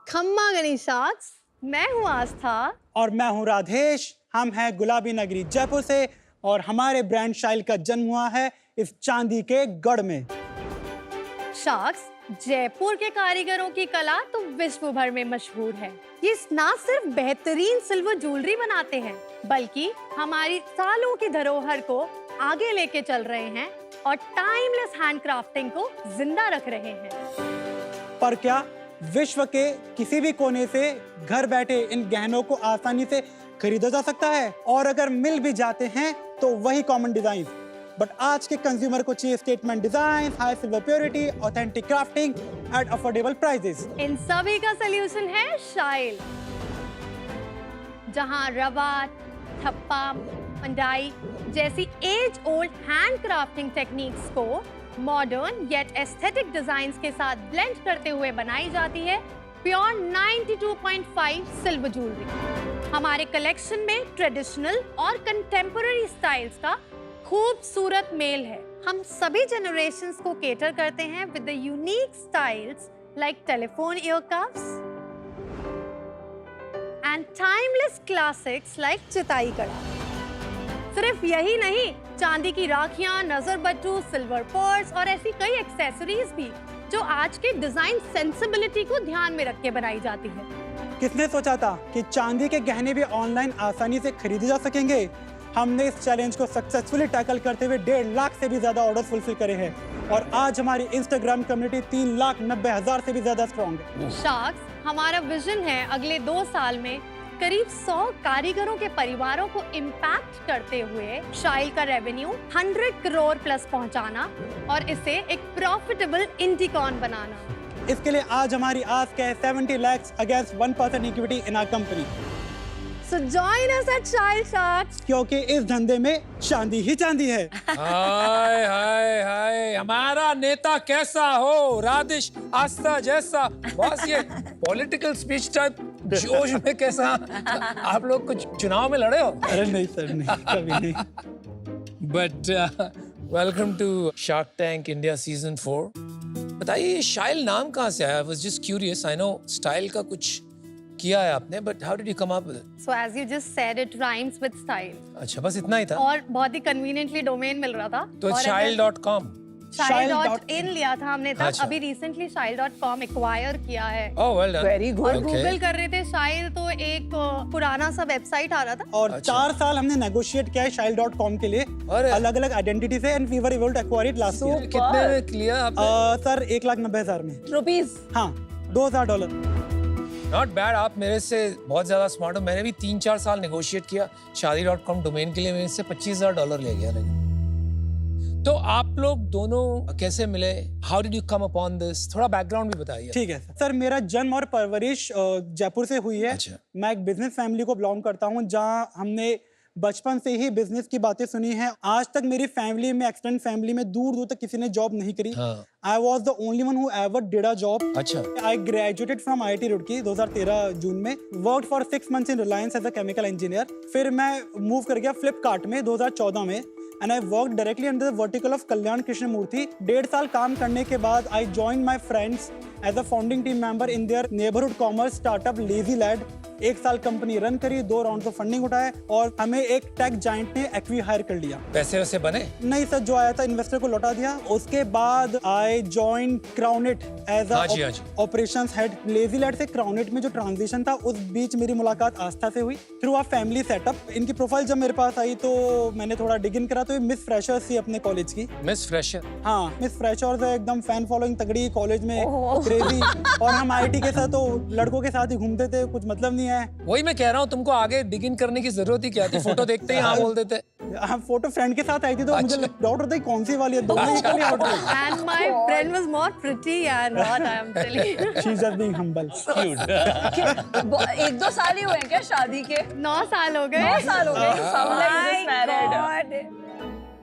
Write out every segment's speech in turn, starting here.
खम्मा गणेशाक्स, मैं हूँ आस्था और मैं हूँ राधेश। हम हैं गुलाबी नगरी जयपुर से और हमारे ब्रांड शाइल का जन्म हुआ है इस चांदी के गढ़ में। शाक्स, जयपुर के कारीगरों की कला तो विश्व भर में मशहूर है। ये ना सिर्फ बेहतरीन सिल्वर ज्वेलरी बनाते हैं बल्कि हमारी सालों की धरोहर को आगे लेके चल रहे हैं और टाइमलेस हैंडक्राफ्टिंग को जिंदा रख रहे हैं। पर क्या विश्व के किसी भी कोने से घर बैठे इन गहनों को आसानी से खरीदा जा सकता है? और अगर मिल भी जाते हैं तो वही कॉमन डिजाइन। बट आज के कंज्यूमर को चाहिए statement design, high silver purity, authentic crafting at affordable prices. इन सभी का सलूशन है शाइल, जहां रबात, थप्पा, मंडाई जैसी age old hand crafting techniques को मॉडर्न येट एस्थेटिक डिजाइन्स के साथ ब्लेंड करते हुए बनाई जाती है प्योर 92.5 सिल्वर ज्वेलरी। हमारे कलेक्शन में ट्रेडिशनल और कंटेम्पररी स्टाइल्स का खूबसूरत मेल है। हम सभी जनरेशंस को केटर करते हैं with the unique styles like telephone ear cuffs and timeless classics like Chitai kada. सिर्फ यही नहीं, चांदी की राखियां, नजर बट्टू, सिल्वर पर्स और ऐसी कई एक्सेसरीज भी जो आज के डिजाइन सेंसिबिलिटी को ध्यान में रख के बनाई जाती है। किसने सोचा था कि चांदी के गहने भी ऑनलाइन आसानी से खरीदे जा सकेंगे? हमने इस चैलेंज को सक्सेसफुली टैकल करते हुए 1.5 लाख से भी ज्यादा ऑर्डर फुलफिल करे हैं और आज हमारी इंस्टाग्राम कम्युनिटी 3,90,000 से भी ज्यादा स्ट्रॉन्ग है। शाक्स, हमारा विजन है अगले 2 साल में करीब 100 कारीगरों के परिवारों को इम्पैक्ट करते हुए शाइल का रेवेन्यू 100 करोड़ प्लस पहुंचाना और इसे एक प्रॉफिटेबल इंडिकॉन बनाना। इसके लिए आज हमारी आस्क है 70 lakhs against 1% equity in our company. So join us at Shail Sharks। क्योंकि इस धंधे में चांदी ही चांदी है। हाय हाय हाय, हमारा नेता कैसा हो? राधेश आस्था जैसा। बस ये पॉलिटिकल स्पीच टाइप जोश में कैसा? आप लोग कुछ चुनाव में लड़े हो? अरे नहीं सर, नहीं, कभी नहीं। But welcome to shark tank India season 4। बताइए शाइल नाम कहाँ से आया? I was just curious. I know style का कुछ किया है आपने, but how did you come up with it? So as you just said, it rhymes with style। अच्छा, बस इतना ही था? और बहुत ही conveniently डोमेन मिल रहा था। तो shail.com। shail.in लिया था हमने तब। अच्छा। अभी recently shail.com एक्वायर किया है। Oh, well done। Very good। और Okay। गूगल कर रहे थे शाइल तो एक पुराना सा वेबसाइट आ रहा था। और अच्छा। 4 साल हमने नेगोशिएट किया है शाइल.com के लिए अरे। अलग-अलग आइडेंटिटी से and we were able to acquire it last year. कितने में लिया आपने? सर 1,90,000 में। रुपीज। हाँ, $2,000। Not bad. आप मेरे से बहुत ज्यादा स्मार्ट हो। मैंने भी 3-4 साल नेगोशिएट किया शादी.com डोमेन के लिए। मैं इससे $25,000 ले गया। लेकिन तो आप लोग दोनों कैसे मिले? How did you come upon this? थोड़ा बैकग्राउंड भी बताइए। ठीक है सर, मेरा जन्म और परवरिश जयपुर से हुई है। अच्छा। मैं एक बिजनेस फैमिली को बिलोंग करता हूँ जहाँ हमने बचपन से ही बिजनेस की बातें सुनी हैं। आज तक मेरी फैमिली में, एक्सटेंडेड फैमिली में दूर दूर तक किसी ने जॉब नहीं करी। हाँ। I was the only one who ever did a job. अच्छा। I graduated from IIT Roorkee 2013 जून में। Worked for 6 months in Reliance as a chemical engineer. फिर मैं मूव कर गया फ्लिपकार्ट में 2014 में and I work directly under the vertical of Kalyan Krishna Murthy. 1.5 साल काम करने के बाद I join my friends as a founding team member in there neighbourhood commerce startup lazy lad. 1 साल कंपनी रन करी, 2 राउंड ऑफ फंडिंग उठाए और हमें एक टेक जाइंट ने एक्वी हायर कर लिया। पैसे वैसे बने? नहीं सर, जो आया था इन्वेस्टर को लौटा दिया। उसके बाद आई जॉइन क्राउनेट एज हाँ जी, हाँ जी। Operations head. लेजी लैड से क्राउनेट में जो ट्रांजिशन था उस बीच मेरी मुलाकात आस्था से हुई थ्रू अ फैमिली सेटअप। इनकी प्रोफाइल जब मेरे पास आई तो मैंने थोड़ा डिग इन करा तो ये मिस फ्रेशर्स थी अपने कॉलेज की। Miss fresher? हाँ, मिस फ्रेशर्स है, एकदम फैन फॉलोइंग तगड़ी कॉलेज में, क्रेजी। और हम IIT के साथ तो लड़कों के साथ ही घूमते थे, कुछ मतलब नहीं है। वही मैं कह रहा हूँ, तुमको आगे डिग इन करने की जरूरत ही क्या थी? फोटो देखते ही हाँ बोल देते। हम फोटो फ्रेंड के साथ आई थी तो मुझे अच्छा। डाउट होता है कौन सी वाली है, दोनों ही कभी आउट हुई। And my friend was more pretty and what I am telling you। She is just being humble. 1-2 साल ही हुए हैं क्या शादी के? 9 साल हो गए। 9 साल हो गए। Sound like you just married।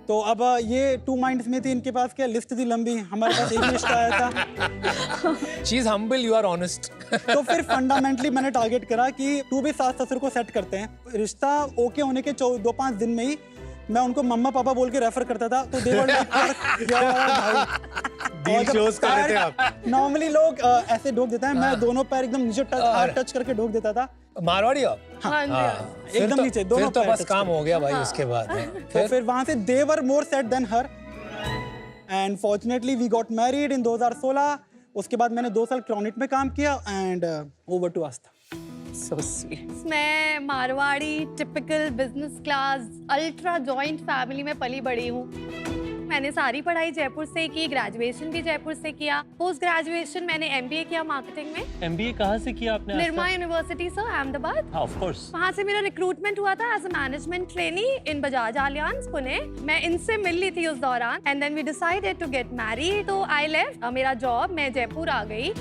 तो अब ये 2 minds में थी इनके पास, क्या लिस्ट थी लंबी, हमारे पास एक ही रिश्ता आया था। She is humble, you are honest. तो फिर फंडामेंटली मैंने टारगेट करा कि तू भी सास ससुर को सेट करते हैं। रिश्ता ओके होने के 2-5 दिन में ही मैं उनको मम्मा पापा बोल के रेफर करता था, तो दे वर लाइक डील क्लोज कर देते आप। नॉर्मली लोग ऐसे ढोक देते हैं, मैं दोनों पैर एकदम नीचे टच करके ढोक देता था। मारवाड़ी आप? हाँ जी, हाँ, फिर एकदम तो- नीचे, दोनों फिर तो पैर बस touch काम हो गया भाई हाँ। उसके बाद में। तो फिर वहां से they were more set then her, and fortunately we got married in 2016। उसके बाद मैंने 2 साल क्रॉनिट में काम किया and over to Aastha. So sweet. मैं Marwari typical business class ultra joint family में पली बड़ी हूँ। मैंने सारी पढ़ाई जयपुर से की, ग्रेजुएशन भी जयपुर से किया। पोस्ट ग्रेजुएशन मैंने एमबीए किया मार्केटिंग में। एमबीए कहाँ से किया आपने? Nirma university sir, Ahmedabad. हाँ, ऑफ कोर्स। वहाँ से मेरा रिक्रूटमेंट हुआ था as a management trainee in Bajaj Allianz Pune. मैं इनसे मिल ली थी उस दौरान and then we decided to get married. तो आई लेफ्ट मेरा जॉब, मैं जयपुर आ गई।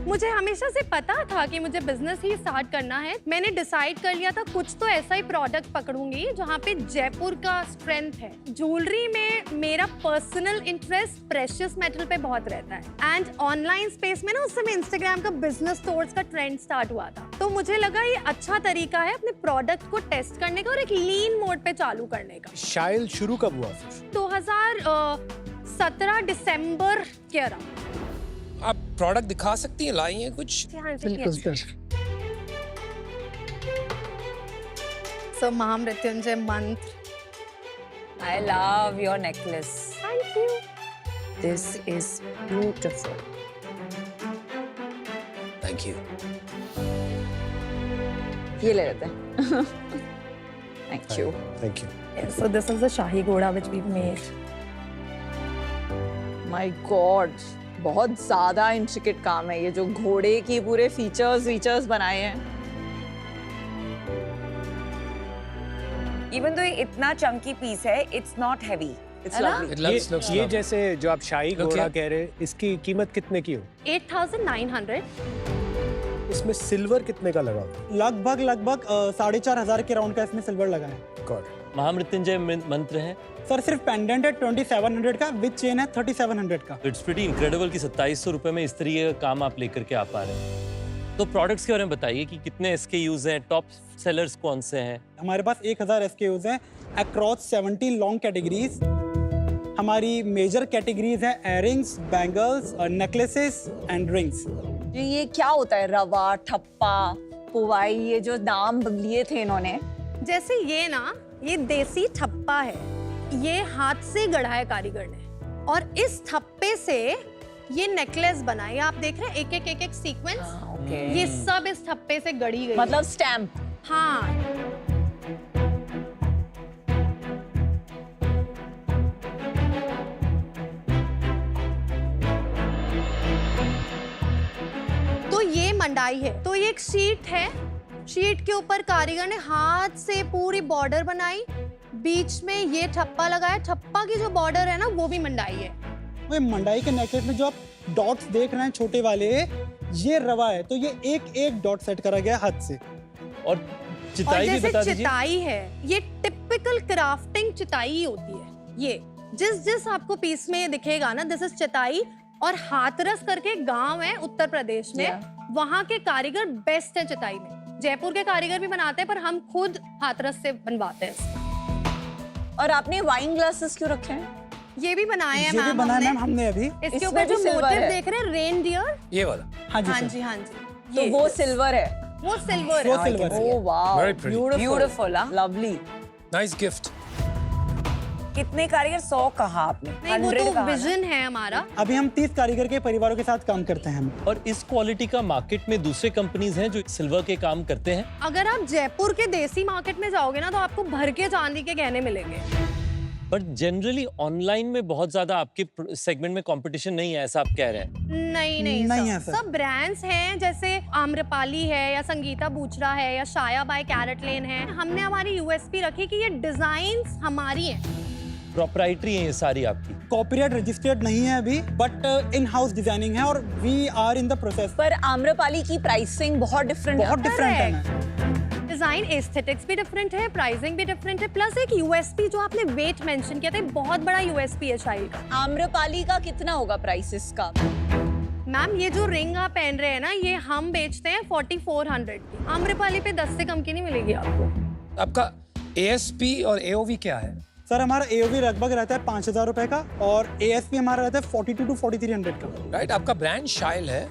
मुझे हमेशा से पता था कि मुझे बिजनेस ही स्टार्ट करना है। मैंने डिसाइड कर लिया था कुछ तो ऐसा ही प्रोडक्ट पकड़ूंगी जहाँ पे जयपुर का स्ट्रेंथ है। ज्वेलरी में मेरा पर्सनल इंटरेस्ट प्रेशियस मेटल पे बहुत रहता है एंड ऑनलाइन स्पेस में ना उस समय इंस्टाग्राम का बिजनेस स्टोर्स का ट्रेंड स्टार्ट हुआ था। तो मुझे लगा ये अच्छा तरीका है अपने प्रोडक्ट को टेस्ट करने का और एक लीन मोड पे चालू करने का। शायल शुरू कब हुआ फिर? 2017 दिसंबर के अराउंड। आप प्रोडक्ट दिखा सकती हैं, लाई हैं कुछ? सो महामृत्युंजय मंत्र। I love your necklace. Thank you. This is beautiful. Thank you. ये ले लेते हैं। Thank you. Thank you. So this is the Shahi Ghoda which we've made. My God. बहुत ज्यादा इंट्रिकेट काम है ये, जो घोड़े की पूरे फीचर्स बनाए हैं। इवन तो ये इतना चंकी पीस है, इट्स नॉट हैवी, इट्स है ना? लवली। It looks ये lovely. जैसे जो आप शाही Look घोड़ा here. कह रहे हैं, इसकी कीमत कितने की हो? 8,900। इसमें सिल्वर कितने का लगा? लगभग 4,500 के राउंड का इसमें सिल्वर लगा है। गॉड। महामृत्युंजय मंत्र है। सर सिर्फ पेंडेंट है 2700 का, विद चेन है 3700 का। इट्स प्रीटी इनक्रेडिबल कि 2700 रुपए में इस तरीके का काम आप लेकर के आ पा रहे हैं। तो प्रोडक्ट्स के बारे में बताइए कि कितने SKUs हैं, टॉप सेलर्स कौन से हैं? हमारे पास 1000 SKUs हैं अक्रॉस 70 लॉन्ग कैटेगरीज। हमारी मेजर कैटेगरीज हैं earrings, bangles, necklaces and rings. ये क्या होता है? रवा, ठप्पा, पुवाई, ये जो नाम लिए थे इन्होंने। जैसे ये ना, ये देसी ठप्पा है, ये हाथ से गढ़ा है कारीगर ने और इस ठप्पे से ये नेकलेस बना है। आप देख रहे हैं एक एक सीक्वेंस, ओके। ये सब इस ठप्पे से गढ़ी गई मतलब स्टैम्प। हाँ। तो ये मंडाई है, तो ये एक शीट है। शीट के ऊपर कारीगर ने हाथ से पूरी बॉर्डर बनाई, बीच में ये ठप्पा लगाया। ठप्पा की जो बॉर्डर है ना, वो भी मंडाई है। वो मंडाई के नेकलेस में जो आप डॉट्स देख रहे हैं छोटे वाले, ये रवा है, तो ये एक डॉट सेट करा गया हाथ से। और और चिताई भी जैसे बता दीजिए। चिताई है, ये टिपिकल क्राफ्टिंग चिताई ही होती है। ये जिस आपको पीस में ये दिखेगा ना, दिस इज चिताई। और हाथरस करके गांव है उत्तर प्रदेश में, वहां के कारीगर बेस्ट है चिताई में। जयपुर के कारीगर भी बनाते हैं, पर हम खुद हाथरस से बनवाते हैं। और आपने वाइन ग्लासेस क्यों रखे हैं? ये भी बनाए हैं ये भी मैम बनाया हमने। मैम हमने अभी। इसके इसमें ऊपर भी जो silver मोटिव है। देख रहे हैं, रेनडियर। ये वाला। हाँ जी हाँ सर। जी, हाँ जी। तो ये वो सिल्वर है। वो सिल्वर वो है। सिल्वर है। Oh wow, Very pretty. Beautiful, lovely. Nice gift. कितने कारीगर? 100 कहा आपने? नहीं, वो 100 तो कहा ना? विजन है हमारा। अभी हम 30 कारीगर के परिवारों के साथ काम करते हैं हम। और इस क्वालिटी का मार्केट में दूसरे कंपनीज हैं जो सिल्वर के काम करते हैं? अगर आप जयपुर के देसी मार्केट में जाओगे ना, तो आपको भर के चांदी के गहने मिलेंगे। बट जनरली ऑनलाइन में बहुत ज्यादा आपके सेगमेंट में कंपटीशन नहीं है, ऐसा आप कह रहे हैं? नहीं नहीं है सर। सब ब्रांड्स हैं, जैसे आम्रपाली है या संगीता बूचरा है या शाया बाय कैरेट लेन है। हमने हमारी यूएसपी रखी कि ये डिजाइन्स हमारी हैं। प्रॉपराइटरी है ये सारी आपकी? कॉपीराइट रजिस्टर्ड नहीं है अभी, बट इन हाउस डिजाइनिंग है और we are in the process. पर आम्रपाली की प्राइसिंग बहुत डिफरेंट है। बहुत डिफरेंट है मैम। डिजाइन एस्थेटिक्स भी डिफरेंट है, प्राइसिंग भी डिफरेंट है, प्लस एक यूएसपी जो आपने वेट मेंशन किया था, बहुत बड़ा यूएसपी है शाही का। आम्रपाली का कितना होगा प्राइस इसका? मैम ये जो रिंग आप पहन रहे हैं ना, ये हम बेचते हैं 4400 की। आम्रपाली पे 10 से कम की नहीं मिलेगी आपको। आपका ASP और AOV क्या है? सर हमारा AOV लगभग रहता है 5,000 रुपए का और ASP हमारा रहता है 42 to 4300 का। राइट, आपका ब्रांड शाइल है,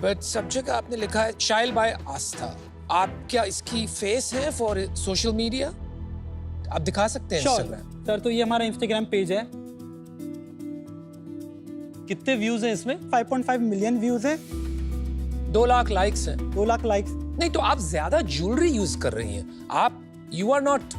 बट सब जगह आपने लिखा है शाइल बाय आस्था। आप क्या इसकी फेस है फॉर सोशल मीडिया? आप दिखा सकते हैं इंस्टाग्राम? सर तो ये हमारा इंस्टाग्राम पेज है। कितने व्यूज हैं इसमें? 5.5 मिलियन व्यूज है, 2 लाख लाइक्स हैं। 2 लाख लाइक्स। नहीं तो आप ज्यादा ज्वेलरी यूज कर रही हैं। आप यू आर नॉट।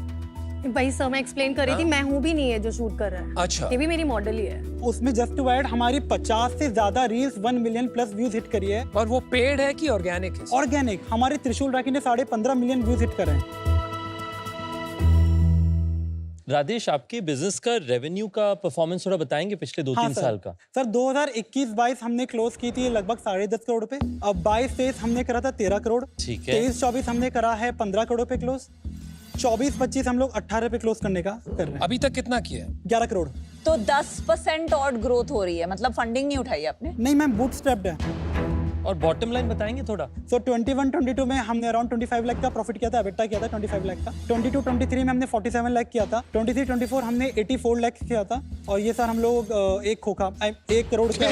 वही सर मैं एक्सप्लेन कर रही थी, मैं हूँ भी नहीं है जो शूट कर रहा है। अच्छा, ये भी मेरी मॉडल ही है। उसमें जस्ट टू ऐड हमारी 50 से ज्यादा reels 1 million plus views hit करी है। और वो पेड है कि ऑर्गेनिक है? ऑर्गेनिक। हमारे त्रिशूल राखी ने 15.5 मिलियन व्यूज हिट करे हैं। राधेश, आपके बिजनेस का रेवेन्यू का परफॉर्मेंस थोड़ा बताएंगे पिछले 2-3 साल का? सर 2021-22 हमने क्लोज की थी लगभग 10.5 करोड़ पे। अब 22-23 हमने करा था 13 करोड़। ठीक है। 23-24 हमने करा है 15 करोड़ पे क्लोज। 24-25 हम लोग 18 पे क्लोज करने का कर रहे हैं। अभी तक कितना किया है? 11 करोड़। तो 10% और ग्रोथ हो रही है, मतलब फंडिंग नहीं उठाई आपने? नहीं मैम, बूटस्ट्रैप्ड है। और बॉटम लाइन बताएंगे थोड़ा? सो 21-22 में हमने अराउंड 25 लाख का प्रॉफिट किया था, एबिटा किया था 25 लाख का। 22-23 में हमने 47 लाख किया था। 23-24 हमने 84 लाख किया था। और ये सर हम लोग 1 करोड़ के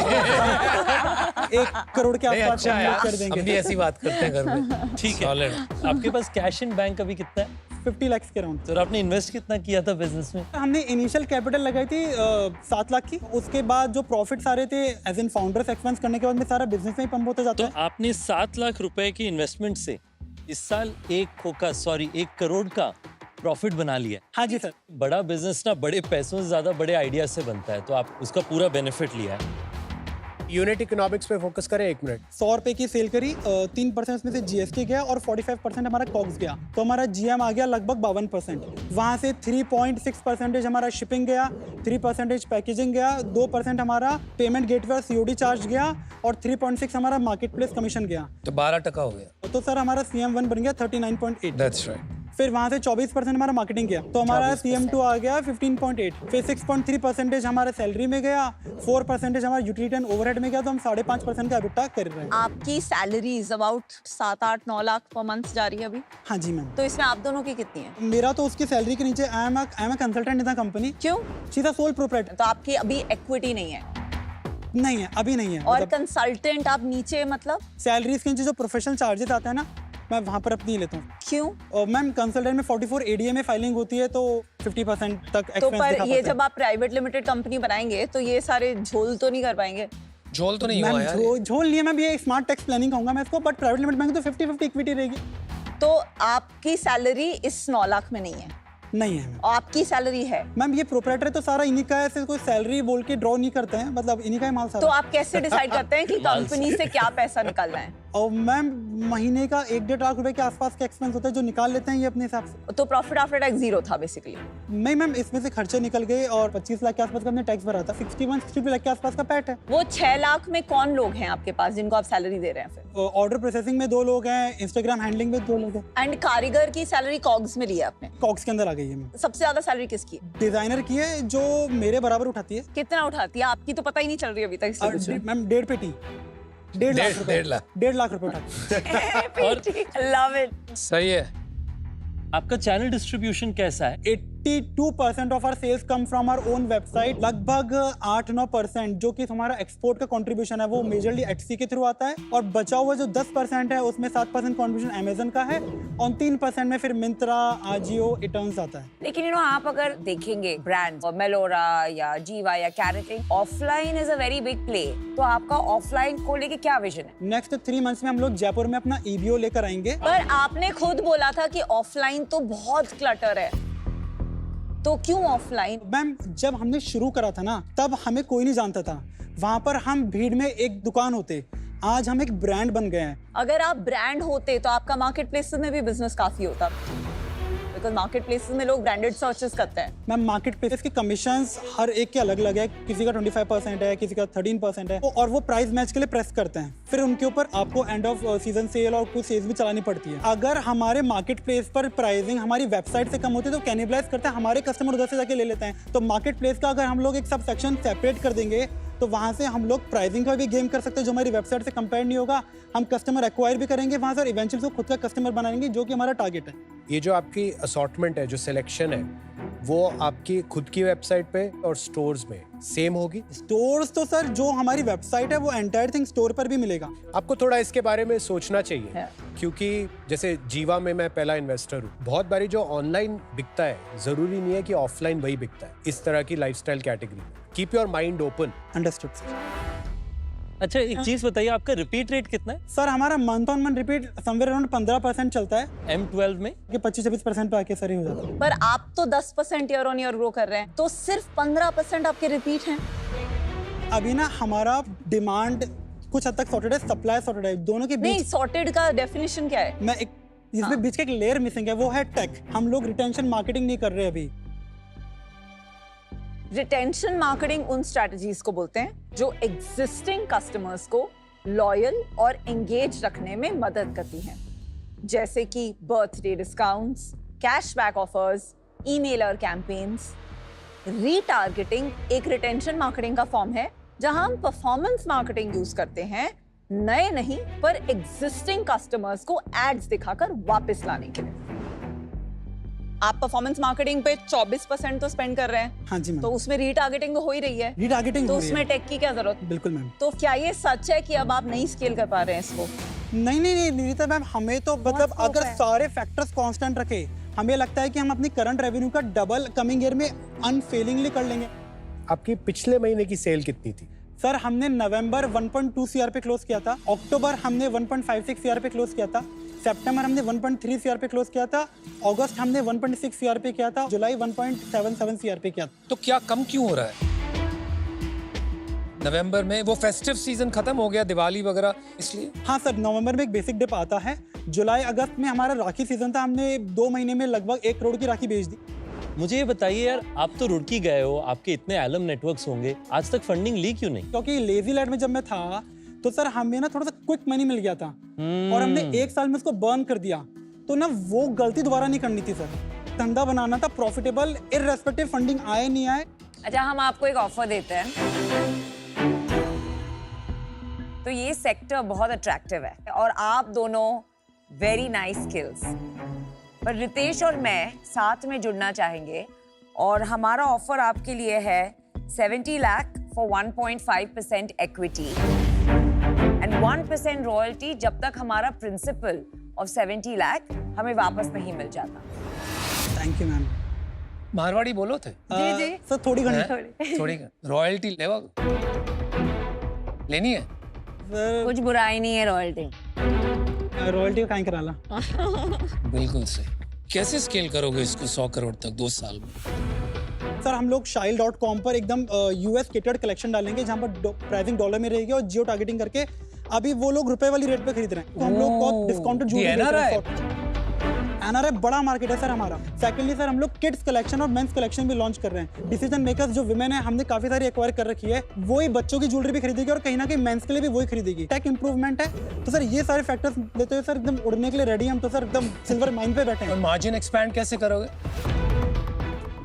1 करोड़ के आसपास अच्छा यार, कर देंगे। हम भी ऐसी बात करते हैं घर में। ठीक है। Solid। आपके पास कैश इन बैंक अभी कितना है? 50 लाख के अराउंड। तो आपने इन्वेस्ट कितना किया था बिजनेस में? हमने इनिशियल कैपिटल लगाई थी 7 लाख की। उसके बाद जो प्रॉफिट आ रहे थे एज इन फाउंडर्स एक्सपेंस करने के बाद में सारा बिजनेस में ही पंप होता जाता तो है। आपने 7 लाख रुपए की इन्वेस्टमेंट से इस साल 1 करोड़ का प्रॉफिट बना लिया। हाँ जी सर। बड़ा बिजनेस ना बड़े पैसों से ज्यादा बड़े आइडिया से बनता है, तो आप उसका पूरा बेनिफिट लिया है। यूनिट इकोनॉमिक्स पे फोकस करें 1 मिनट। 100 रुपए की सेल करी, 3% उसमें से GST गया और 45% हमारा कॉक्स गया, तो हमारा GM आ गया लगभग 52%। वहाँ से 3.6% हमारा शिपिंग गया, 3% पैकेजिंग गया, 2% हमारा पेमेंट गेटवे और COD चार्ज गया और 3.6 हमारा मार्केट प्लेस कमीशन गया। तो 12% हो गया। तो सर हमारा CM1 बन गया 39.8। That's right। फिर वहाँ से 24% हमारा मार्केटिंग गया, तो हमारा CM2 आ गया 15.8। फिर 6.3% हमारा सैलरी में गया, 4% हमारा यूटिलिटी एंड ओवरहेड में गया, तो हम 5.5% का एबिटा कर रहे हैं। आपकी salaries about 7-8-9 lakh per month जा रही है अभी? हाँ जी मैम। तो इसमें आप दोनों की कितनी है? मेरा तो उसकी सैलरी के नीचे I am a consultant in the company. क्यों? She is a sole proprietor. तो आपकी अभी इक्विटी नहीं है? नहीं है, अभी नहीं है। और कंसल्टेंट आप नीचे, मतलब सैलरीज के नीचे जो प्रोफेशनल चार्जेस आते हैं ना, मैं वहाँ पर अपनी लेता हूँ। क्यों? और मैम कंसल्टेंट में 44 ADA में फाइलिंग होती है, तो 50% तक तो एक्सपेंस पर दिखा ये पाता जब आप प्राइवेट लिमिटेड कंपनी बनाएंगे तो ये सारे झोल तो नहीं कर पाएंगे? झोल तो नहीं है। हुआ मैम यार। झोल नहीं है मैम, ये स्मार्ट टैक्स प्लानिंग कहूँगा मैं इसको, बट प्राइवेट लिमिटेड बैंक तो 50-50 इक्विटी रहेगी। तो आपकी सैलरी इस 9 लाख में नहीं है? नहीं है मैम। और आपकी सैलरी है? मैम ये प्रोप्राइटर तो सारा इन्हीं का है, ऐसे कोई सैलरी बोल के ड्रॉ नहीं करते हैं, मतलब इन्हीं का ही माल तो सारा। आप कैसे डिसाइड करते हैं कि कंपनी से क्या पैसा निकालना है? और मैम महीने का 1-1.5 लाख रुपए के आसपास का एक्सपेंस होता है जो निकाल लेते हैं ये अपने हिसाब से। तो प्रॉफिट आफ्टर टैक्स 0 था बेसिकली? नहीं मैम, इसमें से खर्चे निकल गए और 25 लाख के आसपास का हमने टैक्स भरा था। 61-62 लाख के आसपास का पैट है। वो 6 लाख में कौन लोग हैं आपके पास जिनको आप सैलरी दे रहे हैं फिर? ऑर्डर प्रोसेसिंग में 2 लोग हैं, इंस्टाग्राम हैंडलिंग में 2 लोग हैं। एंड कारीगर की सैलरी कॉग्स में लिया आपने? कॉक्स के अंदर आ गई है मैम। सबसे ज्यादा सैलरी किसकी है? डिजाइनर की है जो मेरे बराबर उठाती है। कितना उठाती है? आपकी तो पता ही नहीं चल रही अभी तक, इसलिए पूछ रही हूँ। मैम 1.5 पेटी, 1.5 लाख रुपए। 1.5 लाख। 1.5 लाख रुपए उठाती है। और लव इट। सही है। आपका चैनल डिस्ट्रीब्यूशन कैसा है? 82% of our sales come from our own website. लगभग 8-9% जो कि हमारा एक्सपोर्ट का कंट्रीब्यूशन है वो मेजरली एटसी के थ्रू आता है, और बचा हुआ जो 10% है उसमें 7% कंट्रीब्यूशन अमेजन का है, और 3% में फिर मिंत्रा, आजियो, इटर्न्स आता है। लेकिन आप अगर देखेंगे ब्रांड मेलोरा या जीवा या कैरेटिंग, offline is a very big play. तो आपका ऑफलाइन को लेके क्या विजन है? नेक्स्ट 3 मंथ्स में हम लोग जयपुर में अपना EBO लेकर आएंगे। पर आपने खुद बोला था कि ऑफलाइन तो बहुत क्लटर है, तो क्यों ऑफलाइन? मैम जब हमने शुरू करा था ना, तब हमें कोई नहीं जानता था। वहां पर हम भीड़ में एक दुकान होते, आज हम एक ब्रांड बन गए हैं। अगर आप ब्रांड होते तो आपका मार्केट प्लेसेस में भी बिजनेस काफी होता, बिकॉज मार्केट प्लेसेस में लोग ब्रांडेड सर्चेस करते हैं। मैम मार्केट प्लेसेस की कमीशंस हर एक के अलग अलग है, किसी का 25% है, किसी का 13% है, और वो प्राइस मैच के लिए प्रेस करते हैं। फिर उनके ऊपर आपको एंड ऑफ सीजन सेल और कुछ सेल्स भी चलानी पड़ती है। अगर हमारे मार्केट प्लेस पर प्राइसिंग हमारी वेबसाइट से कम होती है तो कैनिबलाइज करते हैं, हमारे कस्टमर उधर से जाके ले लेते हैं। तो मार्केट प्लेस का अगर हम लोग एक सब सेक्शन सेपरेट कर देंगे तो वहाँ से हम लोग प्राइसिंग का भी गेम कर सकते हैं जो हमारी वेबसाइट से कंपेयर नहीं होगा। हम कस्टमर एक्वायर भी करेंगे वहाँ से और इवेंचुअली उसको खुद का कस्टमर बनाएंगे, जो कि हमारा टारगेट है। ये जो आपकी असॉर्टमेंट है, जो सिलेक्शन है, वो आपकी खुद की वेबसाइट पे और स्टोर्स में सेम होगी? स्टोर्स तो सर जो हमारी वेबसाइट है वो एंटायर थिंग स्टोर पर भी मिलेगा। आपको थोड़ा इसके बारे में सोचना चाहिए है। क्योंकि जैसे जीवा में मैं पहला इन्वेस्टर हूँ। बहुत बारी जो ऑनलाइन बिकता है जरूरी नहीं है कि ऑफलाइन वही बिकता है इस तरह की लाइफस्टाइल कैटेगरी में। Keep your mind open. Understood sir. अच्छा एक चीज बताइए, आपका रिपीट रेट कितना है सर हमारा month on month repeat somewhere around 15% चलता है M12 में? कि 25-26% पे आके सर ही हो जाता है। पर आप तो 10% ईयर ऑन ईयर ग्रो कर रहे हैं, तो सिर्फ 15% आपके रिपीट हैं। अभी ना हमारा डिमांड कुछ हद तक सॉर्टेड है, सप्लाई सॉर्टेड है, दोनों के नहीं, बीच सॉर्टेड का डेफिनेशन क्या है? मैं एक इसमें बीच का एक लेयर मिसिंग है, वो है टेक। हम लोग रिटेंशन मार्केटिंग नहीं कर रहे अभी। रिटेंशन मार्केटिंग उन स्ट्रेटजीज को बोलते हैं जो एग्जिस्टिंग कस्टमर्स को लॉयल और एंगेज रखने में मदद करती हैं, जैसे कि birthday discounts, cashback offers, emailer campaigns. Retargeting एक रिटेंशन मार्केटिंग का फॉर्म है जहां हम परफॉर्मेंस मार्केटिंग यूज करते हैं, नए नहीं पर एग्जिस्टिंग कस्टमर्स को एड्स दिखाकर वापस लाने के लिए। आप परफॉर्मेंस मार्केटिंग पे 24% तो स्पेंड कर रहे हैं, हाँ जी मैम। तो उसमें रीटारगेटिंग तो हो ही रही है, रीटारगेटिंग तो हो रही है। उसमें टेक की क्या जरूरत? बिल्कुल मैम। तो क्या ये सच है कि अब आप नहीं स्केल कर पा रहे हैं इसको? नहीं नीता मैम, हमें तो मतलब scope अगर है। सारे फैक्टर्स कांस्टेंट रखे, हमें लगता है कि हम अपनी करंट रेवेन्यू का डबल कमिंग ईयर में अनफेलिंगली कर लेंगे। आपकी पिछले महीने की सेल कितनी थी? सर हमने नवंबर 1.2 सीआर पे क्लोज किया था, अक्टूबर हमने 1.56 सीआर पे क्लोज किया था, सितंबर हमने 1.3 सीआर पे क्लोज किया था, अगस्त हमने 1.6 सीआर पे किया था, जुलाई 1.77 सीआर पे किया था। तो क्या कम क्यों हो रहा है? नवंबर में वो फेस्टिव सीजन खत्म हो गया, दिवाली वगैरह, इसलिए? हाँ सर, नवंबर में एक बेसिक डिप आता है। जुलाई अगस्त में हमारा राखी सीजन था, हमने 2 महीने में लगभग 1 करोड़ की राखी बेच दी। मुझे ये बताइए यार, आप तो रुड़की गए हो, आपके इतने एलम नेटवर्क्स होंगे, आज तक फंडिंग ली क्यों नहीं? क्योंकि लेजी लैंड में जब मैं था तो सर हमें ना थोड़ा सा क्विक मनी मिल गया था और हमने 1 साल में उसको बर्न कर दिया, तो ना वो गलती दोबारा नहीं करनी थी सर। धंधा बनाना था प्रॉफिटेबल, इररेस्पेक्टिव फंडिंग आए नहीं आए। अच्छा, हम आपको एक ऑफर देते हैं। तो ये सेक्टर बहुत अट्रैक्टिव है और आप दोनों वेरी नाइस स्किल्स, पर रितेश और मैं साथ में जुड़ना चाहेंगे और हमारा ऑफर आपके लिए है 70 lakh for 1.5% equity and 1% royalty जब तक हमारा प्रिंसिपल ऑफ 70 लाख हमें वापस नहीं मिल जाता। Thank you ma'am. मारवाड़ी बोलो थे? जी। सर थोड़ी घनी थोड़ी रॉयल्टी लेवा लेनी है? सर कुछ बुराई नहीं है रॉयल्टी। रॉयल्टी का करा ला। बिल्कुल सही। कैसे स्केल करोगे इसको 100 करोड़ तक 2 साल में? सर हम लोग shile.com पर एकदम यूएस केटर्ड कलेक्शन डालेंगे जहाँ पर प्राइसिंग डॉलर में रहेगी और जियो टारगेटिंग करके अभी वो लोग रुपए वाली रेट पे खरीद रहे हैं, तो हम लोग बहुत डिस्काउंटेड एनआरआई बड़ा मार्केट है सर हमारा। सेकेंडली सर हम लोग किड्स कलेक्शन और मेंस कलेक्शन भी लॉन्च कर रहे हैं। डिसीजन मेकर्स जो विमेन है हमने काफी सारी एक्वायर कर रखी है, वही बच्चों की ज्वेलरी भी खरीदेगी और कहीं ना कहीं मेंस के लिए भी वही खरीदेगी। टेक इंप्रूवमेंट है, तो सर ये सारे फैक्टर्स लेते हुए सर एकदम उड़ने के लिए रेडी हम, तो सर एकदम सिल्वर माइन पे बैठे हैं। और मार्जिन एक्सपैंड कैसे करोगे?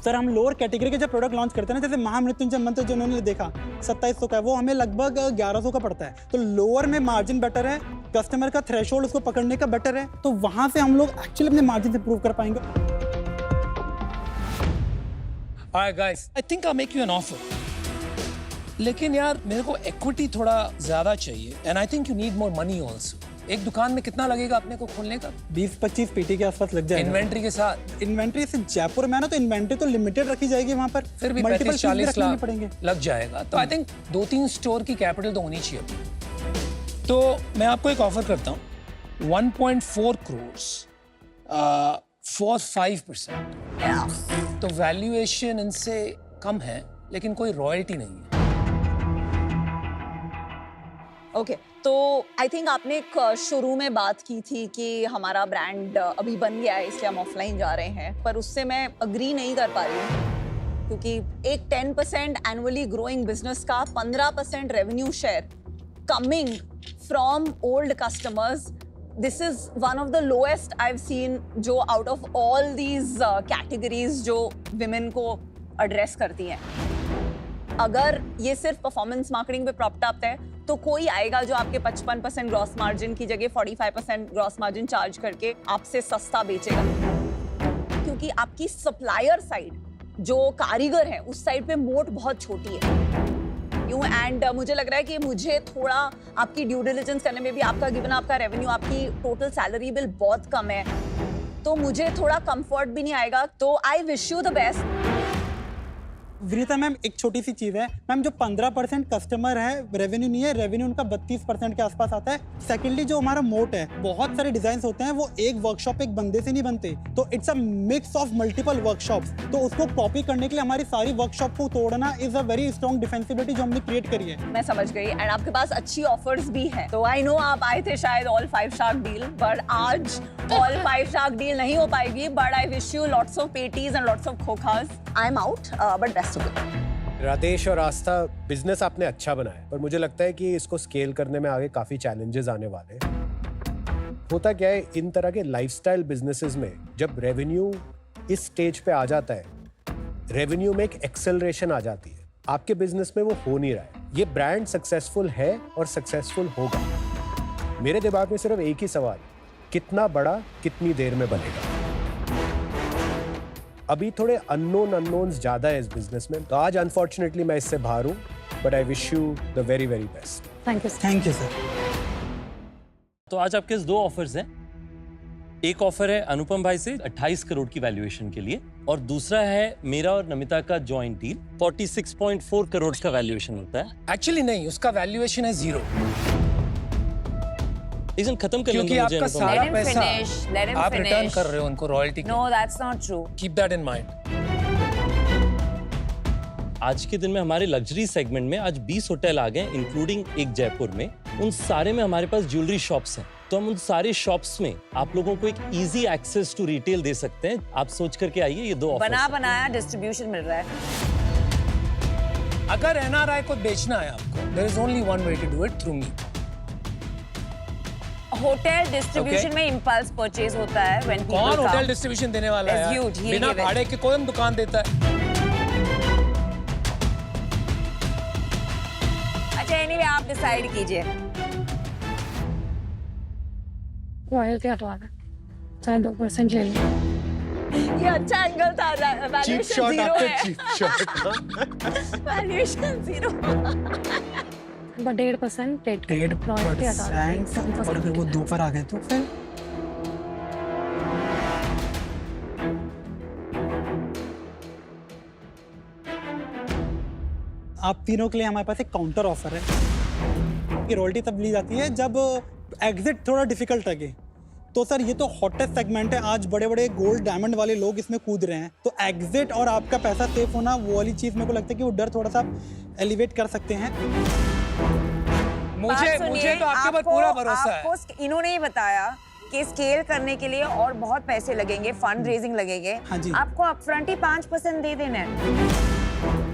सर हम लोअर कैटेगरी के जब प्रोडक्ट लॉन्च करते हैं ना, जैसे महामृत्युंजय मंत्र जो उन्होंने देखा 2700 का है, वो हमें लगभग 1100 का पड़ता है, तो लोअर में मार्जिन बेटर है, कस्टमर का थ्रेशोल्ड उसको पकड़ने का बेटर है, तो वहां से हम लोग एक्चुअली अपने मार्जिन इंप्रूव कर पाएंगे। Alright guys, I think I'll make you an offer. लेकिन यार मेरे को इक्विटी थोड़ा ज्यादा चाहिए and I think you need more money also. एक दुकान में कितना लगेगा अपने को खोलने का? 20-25 पीटी के आसपास लग जाएगा। इन्वेंट्री के साथ? इन्वेंट्री से जयपुर में ना, तो इन्वेंट्री तो लिमिटेड रखी जाएगी वहां पर, फिर भी मल्टीपल 35-40 लाख पड़ेंगे लग जाएगा, तो आई थिंक 2-3 स्टोर की कैपिटल तो होनी चाहिए। तो मैं आपको एक ऑफर करता हूँ 1.4 करोड़ फॉर 5%। तो वैल्यूएशन इनसे कम है लेकिन कोई रॉयल्टी नहीं है। ओके, तो आई थिंक आपने एक शुरू में बात की थी कि हमारा ब्रांड अभी बन गया है इसलिए हम ऑफलाइन जा रहे हैं, पर उससे मैं अग्री नहीं कर पा रही हूँ, क्योंकि एक 10% एनुअली ग्रोइंग बिजनेस का 15% revenue share coming from old customers, this is one of the lowest I have seen, जो out of all these categories जो विमेन को एड्रेस करती हैं। अगर ये सिर्फ परफॉर्मेंस मार्केटिंग पे प्रॉप्ट अप है तो कोई आएगा जो आपके 55% ग्रॉस मार्जिन की जगह 45% ग्रॉस मार्जिन चार्ज करके आपसे सस्ता बेचेगा, क्योंकि आपकी सप्लायर साइड जो कारीगर है उस साइड पे मोट बहुत छोटी है यूं। एंड मुझे लग रहा है कि मुझे थोड़ा आपकी ड्यू डिलिजेंस करने में भी, आपका गिवन आपका रेवेन्यू, आपकी टोटल सैलरी बिल बहुत कम है, तो मुझे थोड़ा कंफर्ट भी नहीं आएगा। तो आई wish you the best. Vinita ma'am, एक छोटी सी चीज़ है मैम, जो 15% कस्टमर है रेवेन्यू नहीं है, रेवेन्यू उनका 32% के आसपास आता है। सेकेंडली जो हमारा मोट है, बहुत सारे डिजाइन होते हैं, वो एक वर्कशॉप एक बंदे से नहीं बनते, तो it's a mix of multiple workshops. तो उसको कॉपी करने के लिए हमारी सारी वर्कशॉप को तोड़ना इज अ वेरी स्ट्रॉन्ग डिफेंसिबिलिटी जो हमने क्रिएट करी है। मैं समझ गई। एंड आपके पास अच्छी ऑफर्स भी हैं, तो आई नो आप आए थे शायद ऑल 5 शार्क डील, बट आज ऑल 5 शार्क डील नहीं हो पाएगी। But I wish you lots of patties and lots of खोखास। I am out, but best of luck. Radhesh और आस्था, बिजनेस आपने अच्छा बनाया, पर मुझे लगता है कि इसको स्केल करने में आगे काफी चैलेंजेस आने वाले हैं। होता क्या है, इन तरह के लाइफस्टाइल बिजनेसेस में जब रेवेन्यू इस स्टेज पे आ जाता है, रेवेन्यू में एक एक्सेलरेशन आ जाती है। आपके बिजनेस में वो हो नहीं रहा है। ये ब्रांड सक्सेसफुल है और सक्सेसफुल होगा। मेरे दिमाग में सिर्फ एक ही सवाल, कितना बड़ा कितनी देर में बनेगा। अभी थोड़े अननोन्स ज्यादा है इस बिजनेस में, तो आज अनफॉर्चुनेटली मैं इससे बाहर हूं, but I wish you the very very best. Thank you sir. तो आज आपके पास 2 ऑफर्स हैं। एक ऑफर है अनुपम भाई से 28 करोड़ की वैल्यूएशन के लिए, और दूसरा है मेरा और नमिता का जॉइंट डील, 46.4 करोड़ का वैल्यूएशन होता है। एक्चुअली नहीं, उसका वैल्यूएशन है 0, लेकिन खत्म कर क्योंकि लेंगे आपका मुझे सारा Let him पैसा finish, let him आप रिटर्न finish. कर रहे हो उनको royalty. No, that's not true. Keep that in mind. आज के दिन में हमारे लग्जरी सेगमेंट में आज 20 होटल आ गए, इंक्लूडिंग एक जयपुर में। उन सारे में हमारे पास ज्वेलरी शॉप्स हैं, तो हम उन सारे शॉप्स में आप लोगों को एक इजी एक्सेस टू रिटेल दे सकते हैं। आप सोच करके आइए, ये 2 ऑफर्स बना हैं। बनाया डिस्ट्रीब्यूशन मिल रहा है। अगर एनआरआई को बेचना है आपको, there is only one way to do it, through me. Hotel distribution Okay. में इम्पल्स परचेज होता है when people कौन come. होटल डिस्ट्रीब्यूशन देने वाला है That's यार? huge. He'll बिना give it. भाड़े के कौन दुकान देता है? अच्छा, anyway, आप डिसाइड कीजिए। रॉयल्टी हटवा दे, चाहे 2% ले लो। ये अच्छा एंगल था। चीप वैल्यूएशन शॉट 0 आपने, है। Cheap shot. Valuation 0। But 1.5% royalty हटा दे। और अगर वो 2 पर आ गए तो फिर आप तीनों के लिए हमारे पास एक काउंटर ऑफर है कि रॉयल्टी तब ली जाती है जब एग्जिट थोड़ा डिफिकल्ट लगे। तो सर ये तो हॉटेस्ट सेगमेंट है, आज बड़े बड़े गोल्ड डायमंड वाले लोग इसमें कूद रहे हैं, तो एग्जिट और आपका पैसा सेफ होना, वो वाली चीज़ मेरे को लगता है कि वो डर थोड़ा सा एलिवेट कर सकते हैं। मुझे तो आपके ऊपर पूरा भरोसा है। आपको इन्होंने ही बताया कि स्केल करने के लिए और बहुत पैसे लगेंगे, फंड रेजिंग लगेंगे। हाँ जी। आपको अपफ्रंट ही 5% दे देना है।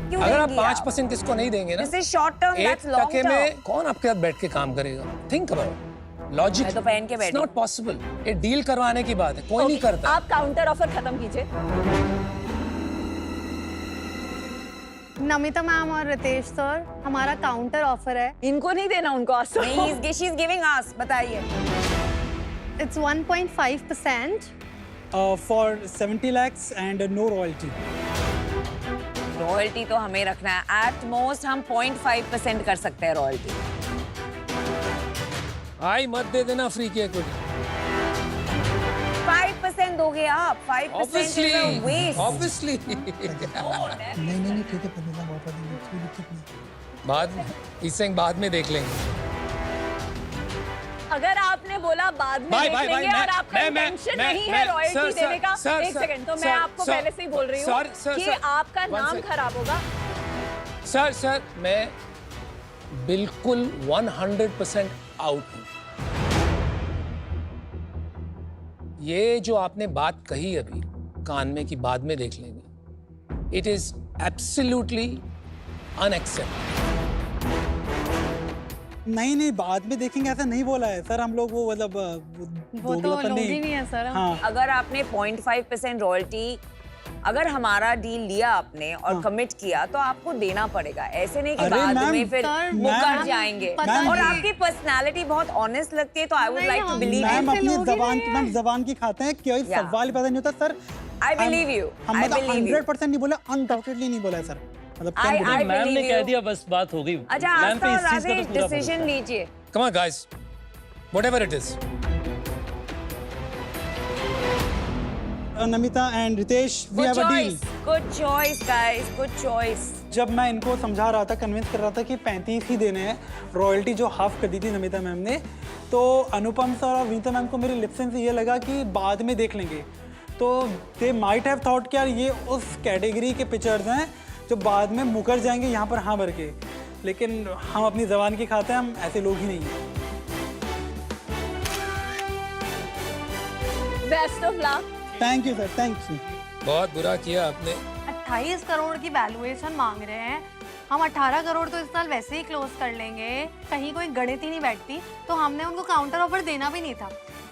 क्यों अगर आप देंगी 5% किसको नहीं देंगे ना, दिस इज शॉर्ट टर्म, एक दैट्स लॉन्ग टके टर्म। में कौन आपके साथ बैठ के काम करेगा? Think about logic. मैं तो पहन के बैठी। Not possible. ये डील करवाने की बात है, कोई नहीं करता। आप काउंटर ऑफर खत्म कीजिए। नमिता मैम और रितेश सर, हमारा काउंटर ऑफर है। इनको नहीं देना, उनको आसो। नहीं, शी इज गिविंग अस, बताइए। It's 1.5% for 70 lakhs and no royalty. Royalty तो हमें रखना है, एट मोस्ट हम 0.5% कर सकते हैं रॉयल्टी। आई मत दे देना फ्री की इक्विटी। 5% दोगे आप? 5% is a waste. ऑब्वियसली नहीं ठीक है, पहले वापस देंगे, कोई दिक्कत नहीं। बाद में इससे बाद में देख लेंगे। अगर आपने बोला बाद में बाय, देख बाय, लेंगे बाय, और आपका मैं- इंटेंशन मैं- नहीं है मैं- रॉयल्टी सर, देने का, सर, एक सर, सेकंड, तो मैं सर, आपको सर, पहले से ही बोल रही हूँ सर, कि सर, आपका one नाम second. खराब होगा। सर मैं बिल्कुल 100% आउट हूं। ये जो आपने बात कही अभी कान में कि बाद में देख लेंगे, इट इज एब्सोल्युटली अनएक्सेप्टेबल। नहीं बाद में देखेंगे ऐसा नहीं बोला है सर, हम लोग वो मतलब वो तो लोग ही नहीं है सर। हाँ अगर आपने 0.5% रॉयल्टी अगर हमारा डील लिया आपने और कमिट किया तो आपको देना पड़ेगा, ऐसे नहीं कि अरे बाद मैम, में फिर सर, मुकर मैम, जाएंगे। पता और नहीं। आपकी पर्सनालिटी बहुत ऑनेस्ट लगती है, तो आई वुड नहीं, लाइक टू हम- बिलीव मैम ऐसे अपनी लोग ही जबान नहीं मैम हैं। जबान की खाते हैं, कोई Yeah. सवाल पैदा नहीं होता सर। आई बिलीव यू, हम आई मतलब बिलीव यू। 100% नहीं बोला, अनडाउटेडली नहीं बोला है सर, मतलब I मैम ने believe कह you. दिया, बस बात हो गई। अच्छा मैम पे आस्था और इस चीज का राजेश तो पूरा डिसीजन भरोसा है। लीजिए। Come on, guys. Whatever it is. Namita and Ritesh, we Good have a deal. choice, good choice guys, good choice. जब मैं इनको समझा रहा था, कन्विंस कर रहा था कि 35 ही देने हैं, रॉयल्टी जो हाफ कर दी थी नमिता मैम ने, तो अनुपम सर और विनीता मैम को मेरे लिप्सन से ये लगा कि बाद में देख लेंगे। तो दे माइट हैव थॉट कि यार ये उस कैटेगरी के पिक्चर्स हैं जो बाद में मुकर जाएंगे यहाँ पर हाँ भर के, लेकिन हम अपनी जबान की खाते हैं, हम ऐसे लोग ही नहीं हैं। Best of luck. Thank you sir, thank you. बहुत बुरा किया आपने। 28 करोड़ की वैल्यूएशन मांग रहे हैं, हम 18 करोड़ तो इस साल वैसे ही क्लोज कर लेंगे, कहीं कोई गणित ही नहीं बैठती, तो हमने उनको काउंटर ऑफर देना भी नहीं था।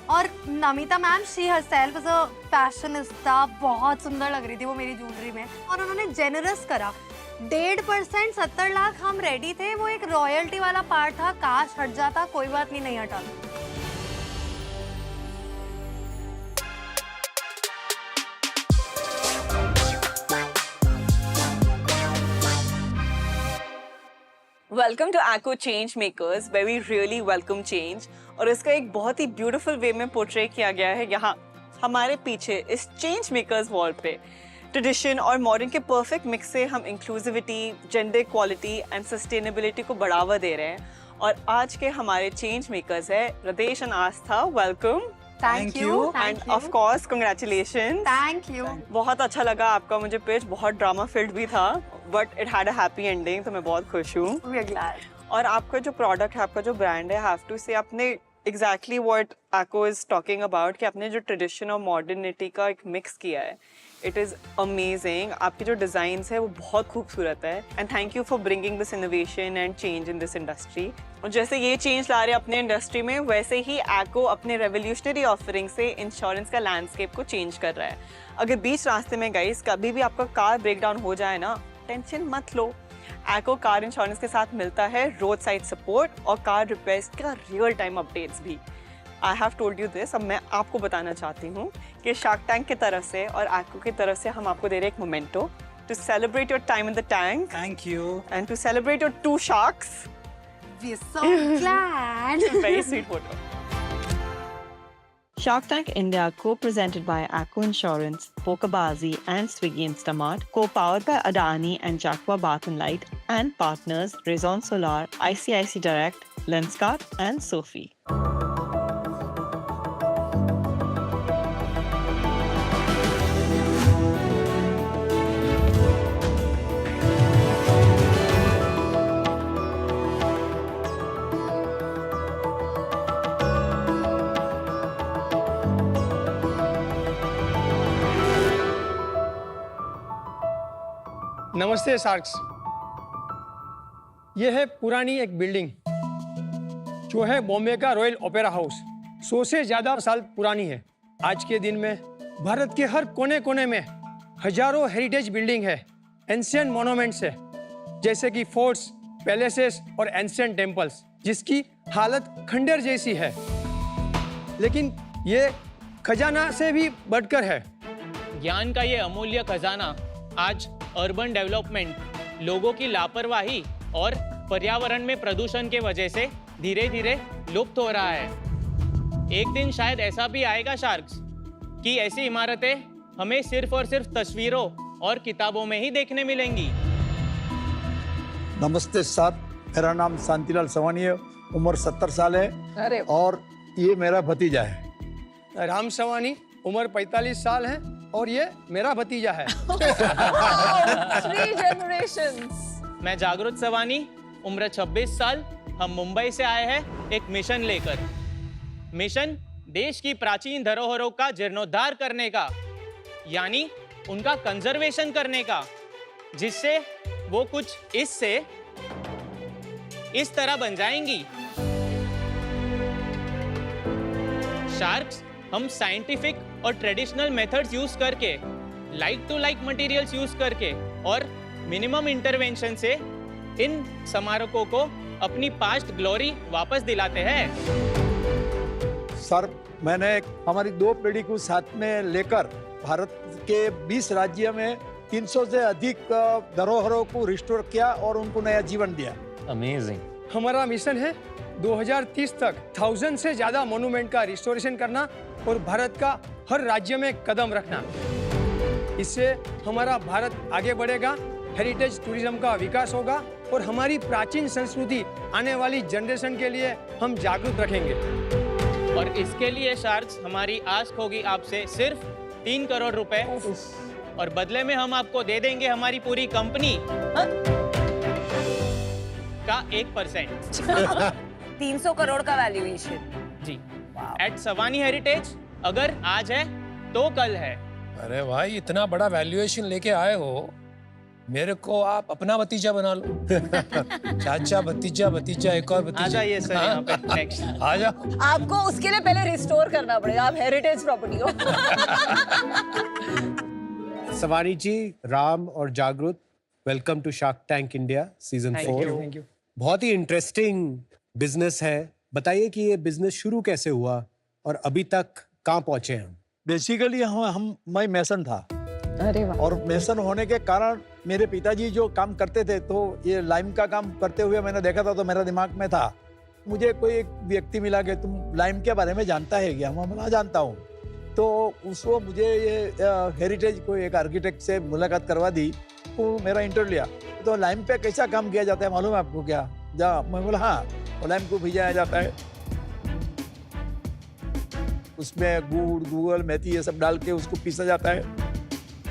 और Namita ma'am, she herself is a fashionista, बहुत सुंदर लग रही थी वो मेरी ज्वेलरी में, और उन्होंने जेनरस करा 1.5% 70 लाख हम रेडी थे, वो एक रॉयल्टी वाला पार्ट था, काश हट जाता, कोई बात नहीं, नहीं हटा। Welcome to ACO change makers, where we really welcome change। और इसका एक बहुत ही ब्यूटीफुल वे में पोर्ट्रे किया गया है यहाँ हमारे पीछे इस चेंज मेकर्स वॉल पे। ट्रेडिशन और मॉडर्न के परफेक्ट मिक्स से हम inclusivity, gender equality and sustainability को बढ़ावा दे रहे हैं। और आज के हमारे चेंज मेकर्स है Ritesh and Aastha. Welcome thank you, and of course congratulation. Thank you. बहुत अच्छा लगा आपका मुझे पिच, बहुत ड्रामा फील्ड भी था, but it had a happy ending, तो मैं बहुत खुश हूँ। We are glad. और आपका जो प्रोडक्ट है, आपका जो ब्रांड है, हैव टू से आपने exactly what ACO is talking about, कि आपने जो ट्रेडिशन और मॉडर्निटी का एक मिक्स किया है, इट इज़ अमेजिंग। आपके जो डिज़ाइंस है वो बहुत खूबसूरत है, and thank you for bringing this innovation and change in this industry. और जैसे ये चेंज ला रहे हैं अपने इंडस्ट्री में, वैसे ही ACO अपने रेवोल्यूशनरी ऑफरिंग से इंश्योरेंस का लैंडस्केप को चेंज कर रहा है। अगर बीच रास्ते में गाइस कभी भी आपका कार ब्रेक डाउन हो जाए ना, टेंशन मत लो, ACO कार इंश्योरेंस के साथ मिलता है रोड साइड सपोर्ट और कार रिपेयर्स का रियल टाइम अपडेट्स भी। I have told you this, अब मैं आपको बताना चाहती हूँ कि शार्क टैंक की तरफ से और ACO की तरफ से हम आपको दे रहे हैं एक memento to celebrate your time in the tank thank you. And to celebrate your 2 sharks। We are so glad. Very sweet photo. Shark Tank India, co-presented by ACO Insurance, Pokebazi and Swiggy Instamart, co-powered by Adani and Jaqua Bath and Light, and partners Raison Solar, ICIC Direct, Lenskart and Sophie. नमस्ते sharks. ये है पुरानी एक building जो है बॉम्बे का royal opera house. 100 से ज्यादा साल पुरानी है। आज के दिन में भारत के हर कोने कोने में हजारों हेरिटेज बिल्डिंग है, एंशिएंट मॉन्यूमेंट्स है, जैसे कि फोर्ट्स, पैलेसेस और एंशिएंट टेम्पल्स, जिसकी हालत खंडर जैसी है। लेकिन ये खजाना से भी बढ़कर है। ज्ञान का ये अमूल्य खजाना आज अर्बन डेवलपमेंट, लोगों की लापरवाही और पर्यावरण में प्रदूषण के वजह से धीरे धीरे लुप्त हो रहा है। एक दिन शायद ऐसा भी आएगा शार्क्स कि ऐसी इमारतें हमें सिर्फ और सिर्फ तस्वीरों और किताबों में ही देखने मिलेंगी। नमस्ते सर, मेरा नाम शांतिलाल सवानी है, उम्र 70 साल है। अरे और ये मेरा भतीजा है। राम सवानी, उम्र 45 साल है और ये मेरा भतीजा है। 3 generations। मैं जागृत सवानी, उम्र 26 साल, हम मुंबई से आए हैं एक मिशन लेकर। मिशन देश की प्राचीन धरोहरों का जीर्णोद्धार करने का, यानी उनका कंजर्वेशन करने का, जिससे वो कुछ इससे इस तरह बन जाएंगी। शार्क्स, हम साइंटिफिक और ट्रेडिशनल मेथड्स यूज करके like to like materials use करके और मिनिमम इंटरवेंशन से इन स्मारकों को अपनी पास्ट ग्लोरी वापस दिलाते हैं। सर, मैंने हमारी 2 पीढ़ी को साथ में लेकर भारत के 20 राज्यों में 300 से अधिक धरोहरों को रिस्टोर किया और उनको नया जीवन दिया। अमेजिंग। हमारा मिशन है 2030 तक 1000 से ज्यादा मोन्यूमेंट का रिस्टोरेशन करना और भारत का हर राज्य में कदम रखना। इससे हमारा भारत आगे बढ़ेगा, हेरिटेज टूरिज्म का विकास होगा और हमारी प्राचीन संस्कृति आने वाली जनरेशन के लिए हम जागरूक रखेंगे। और इसके लिए शार्क्स हमारी आस्क होगी आपसे सिर्फ 3 करोड़ रुपए और बदले में हम आपको दे देंगे हमारी पूरी कंपनी का 1%। 300 करोड़ का वैल्यूएशन जी एट सवानी हेरिटेज। अगर आज है तो कल है। अरे भाई, इतना बड़ा वैल्यूएशन लेके आए हो, मेरे को आप अपना भतीजा बना लो। चाचा, भतीजा, भतीजा, एक और भतीजा। आ जाइए सर यहाँ पे नेक्स्ट। आ जाओ। आपको उसके लिए पहले रिस्टोर करना पड़ेगा, आप हेरिटेज प्रॉपर्टी हो। सवानी जी, राम और Jagrut, welcome to shark tank India season 4। Thank you. बहुत ही इंटरेस्टिंग बिजनेस है। बताइए कि ये बिजनेस शुरू कैसे हुआ और अभी तक कहाँ पहुंचे हम? बेसिकली मैं मैसन था। अरे वाह। और मैसन होने के कारण मेरे पिताजी जो काम करते थे, तो ये लाइम का काम करते हुए मैंने देखा था, तो मेरा दिमाग में था। मुझे कोई एक व्यक्ति मिला कि तुम लाइम के बारे में जानता है क्या? मैं बोला जानता हूँ। तो उसको मुझे ये हेरिटेज को एक आर्किटेक्ट से मुलाकात करवा दी, तो मेरा इंटरव्यू लिया। तो लाइम पे कैसा काम किया जाता है मालूम है आपको क्या? मैं बोला हाँ, लाइम को भिजाया जाता है, उसमें गुड़, गूगल, मेथी ये सब डाल के उसको पीसा जाता है।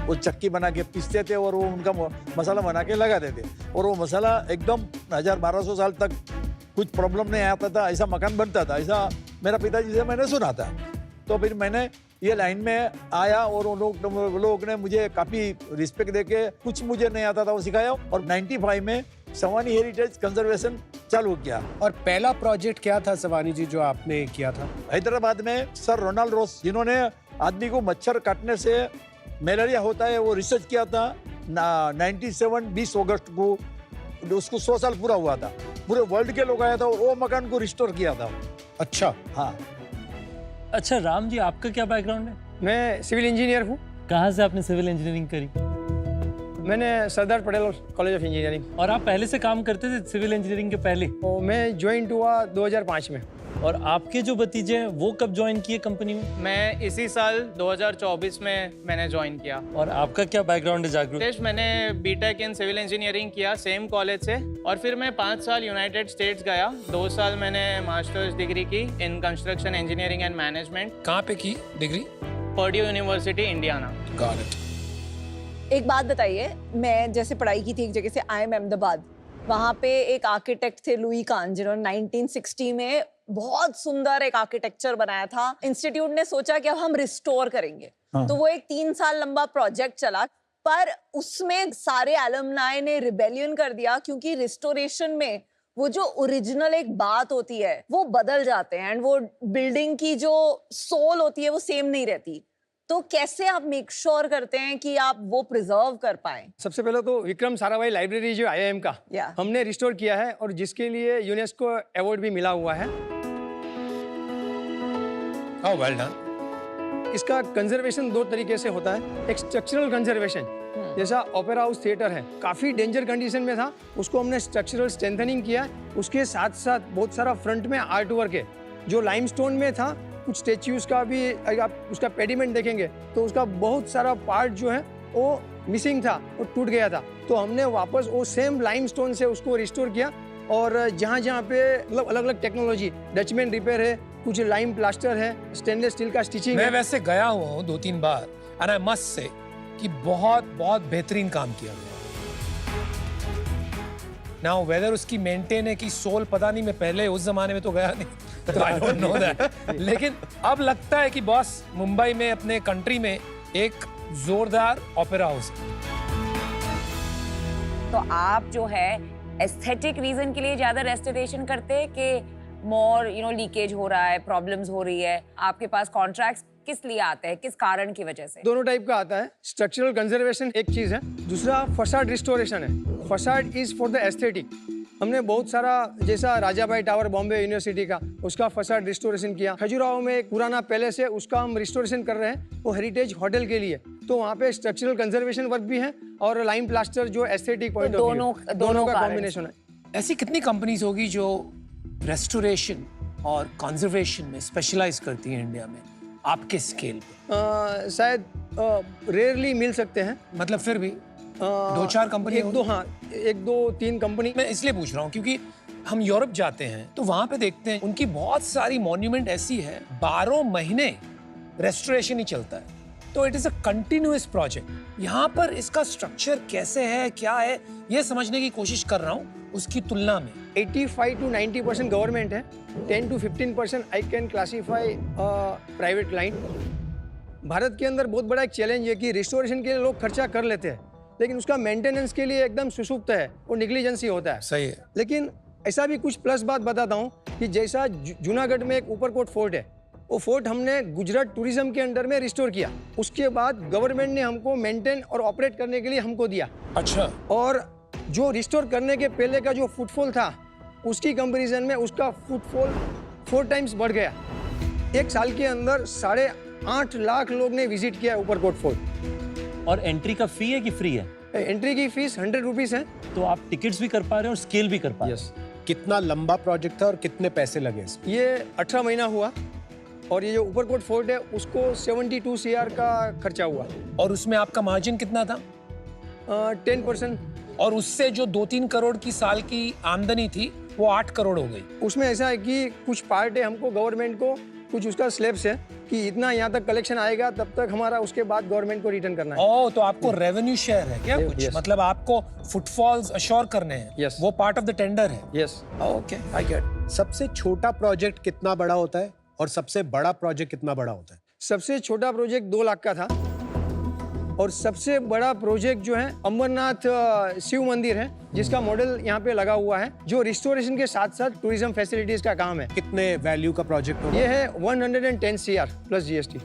वो चक्की बना के पीसते थे और वो उनका मसाला बना के लगाते थे, और वो मसाला एकदम 1200 साल तक कुछ प्रॉब्लम नहीं आता था, ऐसा मकान बनता था। ऐसा मेरा पिताजी से मैंने सुना था। तो फिर मैंने ये लाइन में आया और वो लोग ने मुझे काफ़ी रिस्पेक्ट देके, कुछ मुझे नहीं आता था वो सिखाया, और 95 में सवानी हेरिटेज कंजर्वेशन चालू किया। और पहला प्रोजेक्ट क्या था सवानी जी जो आपने किया था? हैदराबाद में सर रोनाल्ड रोस, जिन्होंने आदमी को मच्छर काटने से मलेरिया होता है, वो रिसर्च किया था 20 अगस्त को। उसको 100 साल पूरा हुआ था। पूरे वर्ल्ड के लोग आया था और वो मकान को रिस्टोर किया था। अच्छा। हाँ। अच्छा राम जी, आपका क्या बैकग्राउंड है? मैं सिविल इंजीनियर हूँ। कहाँ से आपने सिविल इंजीनियरिंग करी? मैंने Sardar Patel college of engineering. और आप पहले से काम करते थे सिविल इंजीनियरिंग के पहले? तो मैं ज्वाइन हुआ 2005 में। और आपके जो भतीजे हैं वो कब ज्वाइन किए कंपनी में? मैं इसी साल 2024 में मैंने ज्वाइन किया। और आपका क्या बैकग्राउंड है जागरूक? मैंने बीटेक इन सिविल इंजीनियरिंग किया सेम कॉलेज से, और फिर मैं 5 साल यूनाइटेड स्टेट्स गया। 2 साल मैंने मास्टर्स डिग्री की in construction engineering and management. कहाँ पे की degree? Purdue university Indiana. Got it. एक बात बताइए, मैं जैसे पढ़ाई की थी एक जगह से IIM अहमदाबाद, वहाँ पे एक आर्किटेक्ट थे लुई कान, जिन्होंने 1960 में बहुत सुंदर एक आर्किटेक्चर बनाया था। इंस्टीट्यूट ने सोचा कि अब हम रिस्टोर करेंगे। तो वो एक 3 साल लंबा प्रोजेक्ट चला, पर उसमें सारे एलुमनाई ने रिबेलियन कर दिया, क्योंकि रिस्टोरेशन में वो जो ओरिजिनल एक बात होती है वो बदल जाते हैं, एंड वो बिल्डिंग की जो सोल होती है वो सेम नहीं रहती। तो कैसे आप मेक श्योर करते हैं कि आप वो प्रिजर्व कर पाए? सबसे पहले तो विक्रम साराभाई लाइब्रेरी जो IIM का हमने रिस्टोर किया है, और जिसके लिए यूनेस्को अवार्ड भी मिला हुआ है। Oh, well done. इसका कंजर्वेशन 2 तरीके से होता है। एक स्ट्रक्चरल कंजर्वेशन, जैसा ओपेरा हाउस थिएटर है, काफी डेंजर कंडीशन में था, उसको हमने स्ट्रक्चरल स्ट्रेंथनिंग किया। उसके साथ साथ बहुत सारा फ्रंट में आर्ट वर्क है जो लाइमस्टोन में था। कुछ स्टेच्यूज का भी आप उसका पेडिमेंट देखेंगे तो उसका बहुत सारा पार्ट जो है वो मिसिंग था, वो टूट गया था। तो हमने वापस वो सेम लाइमस्टोन से उसको रिस्टोर किया, और जहाँ जहाँ पे मतलब अलग अलग टेक्नोलॉजी, डचमैन रिपेयर है, कुछ लाइम प्लास्टर है, स्टेनलेस स्टील का स्टिचिंग है। मैं वैसे गया हुआ हूँ 2-3 बार, एंड आई मस्ट से कि बहुत बहुत बेहतरीन काम किया गया। नाउ वेदर उसकी मेंटेन है कि सोल पता नहीं, मैं पहले उस जमाने में तो गया नहीं, तो आई डोंट नो दैट। लेकिन अब लगता है कि बॉस मुंबई में अपने कंट्री में एक जोरदार ओपेरा हाउस है। तो आप जो है एस्थेटिक रीजन के लिए ज्यादा रेस्टोरेशन करते हैं कि मोर लीकेज हो रहा है, प्रॉब्लम्स हो रही है, आपके पास कॉन्ट्रैक्ट्स किस लिए आता है, किस कारण की वजह से? दोनों टाइप का आता है। स्ट्रक्चरल कंजर्वेशन एक चीज है, दूसरा फसाड रिस्टोरेशन है। Facade is for the aesthetic. हमने बहुत सारा, जैसा राजाबाई टावर बॉम्बे यूनिवर्सिटी का, उसका फसाड रिस्टोरेशन किया। खजुराहो में एक पुराना पैलेस है, उसका हम रिस्टोरेशन कर रहे हैं, वो हेरिटेज होटल के लिए। तो वहाँ पे स्ट्रक्चरल कंजर्वेशन वर्क भी है और लाइम प्लास्टर जो एस्थेटिक पॉइंट ऑफ व्यू, दोनों का कॉम्बिनेशन है। ऐसी कितनी कंपनीज होगी जो रेस्टोरेशन और कंजर्वेशन में स्पेशलाइज करती हैं इंडिया में आपके स्केल पे? शायद रेयरली मिल सकते हैं, मतलब फिर भी 2-4 कंपनी, एक दो तीन कंपनी। मैं इसलिए पूछ रहा हूँ क्योंकि हम यूरोप जाते हैं तो वहां पे देखते हैं उनकी बहुत सारी मॉन्यूमेंट ऐसी है 12 महीने रेस्टोरेशन ही चलता है, तो it is a continuous project. यहाँ पर इसका स्ट्रक्चर कैसे है, क्या है, ये समझने की कोशिश कर रहा हूँ उसकी तुलना में। 85 to 90% गवर्नमेंट है, 10 to 15% I can classify private client. Bharat के अंदर बहुत बड़ा एक चैलेंज है कि रिस्टोरेशन के लिए लोग खर्चा कर लेते हैं, लेकिन उसका मेंटेनेंस के लिए एकदम सुसुप्त है, वो निग्लिजेंसी होता है। सही है। लेकिन ऐसा भी कुछ प्लस बात बताता हूँ कि जैसा जूनागढ़ में एक ऊपरकोट फोर्ट है, वो फोर्ट हमने गुजरात टूरिज्म के अंडर में रिस्टोर किया। उसके बाद गवर्नमेंट ने हमको मेंटेन और ऑपरेट करने के लिए हमको दिया। अच्छा। और जो रिस्टोर करने के पहले का जो फुटफॉल था, उसकी कंपैरिजन में उसका फुटफॉल 4 टाइम्स बढ़ गया। एक साल के अंदर 8.5 लाख लोग ने विजिट किया ऊपरकोट फोर्ट। और एंट्री का फी है कि फ्री है? एंट्री की फीस 100 रुपीज है। तो आप टिकट्स भी कर पा रहे हैं और स्केल भी कर पा रहे हैं। कितना लंबा प्रोजेक्ट था और कितने पैसे लगे इसमें? ये 18 महीना हुआ और ये जो ऊपरकोट फोर्ट है उसको 72 CR का खर्चा हुआ। और उसमें आपका मार्जिन कितना था? 10%। और उससे जो 2-3 करोड़ की साल की आमदनी थी वो 8 करोड़ हो गई। उसमें ऐसा है कि कुछ पार्ट है, हमको गवर्नमेंट को कुछ उसका स्लैब्स है कि इतना यहाँ तक कलेक्शन आएगा, तब तक हमारा उसके बाद गवर्नमेंट को रिटर्न करना है। ओह, तो आपको रेवेन्यू शेयर है क्या कुछ? मतलब आपको फुटफॉल्स अश्योर करने हैं। वो पार्ट ऑफ द टेंडर है। यस। Okay, I get. सबसे छोटा प्रोजेक्ट कितना बड़ा होता है और सबसे बड़ा प्रोजेक्ट कितना बड़ा होता है? सबसे छोटा प्रोजेक्ट 2 लाख का था और सबसे बड़ा प्रोजेक्ट जो है अमरनाथ शिव मंदिर है, जिसका मॉडल यहाँ पे लगा हुआ है, जो रिस्टोरेशन के साथ साथ टूरिज्म फैसिलिटीज का काम है। कितने वैल्यू का प्रोजेक्ट होगा? ये है 110 CR प्लस GST।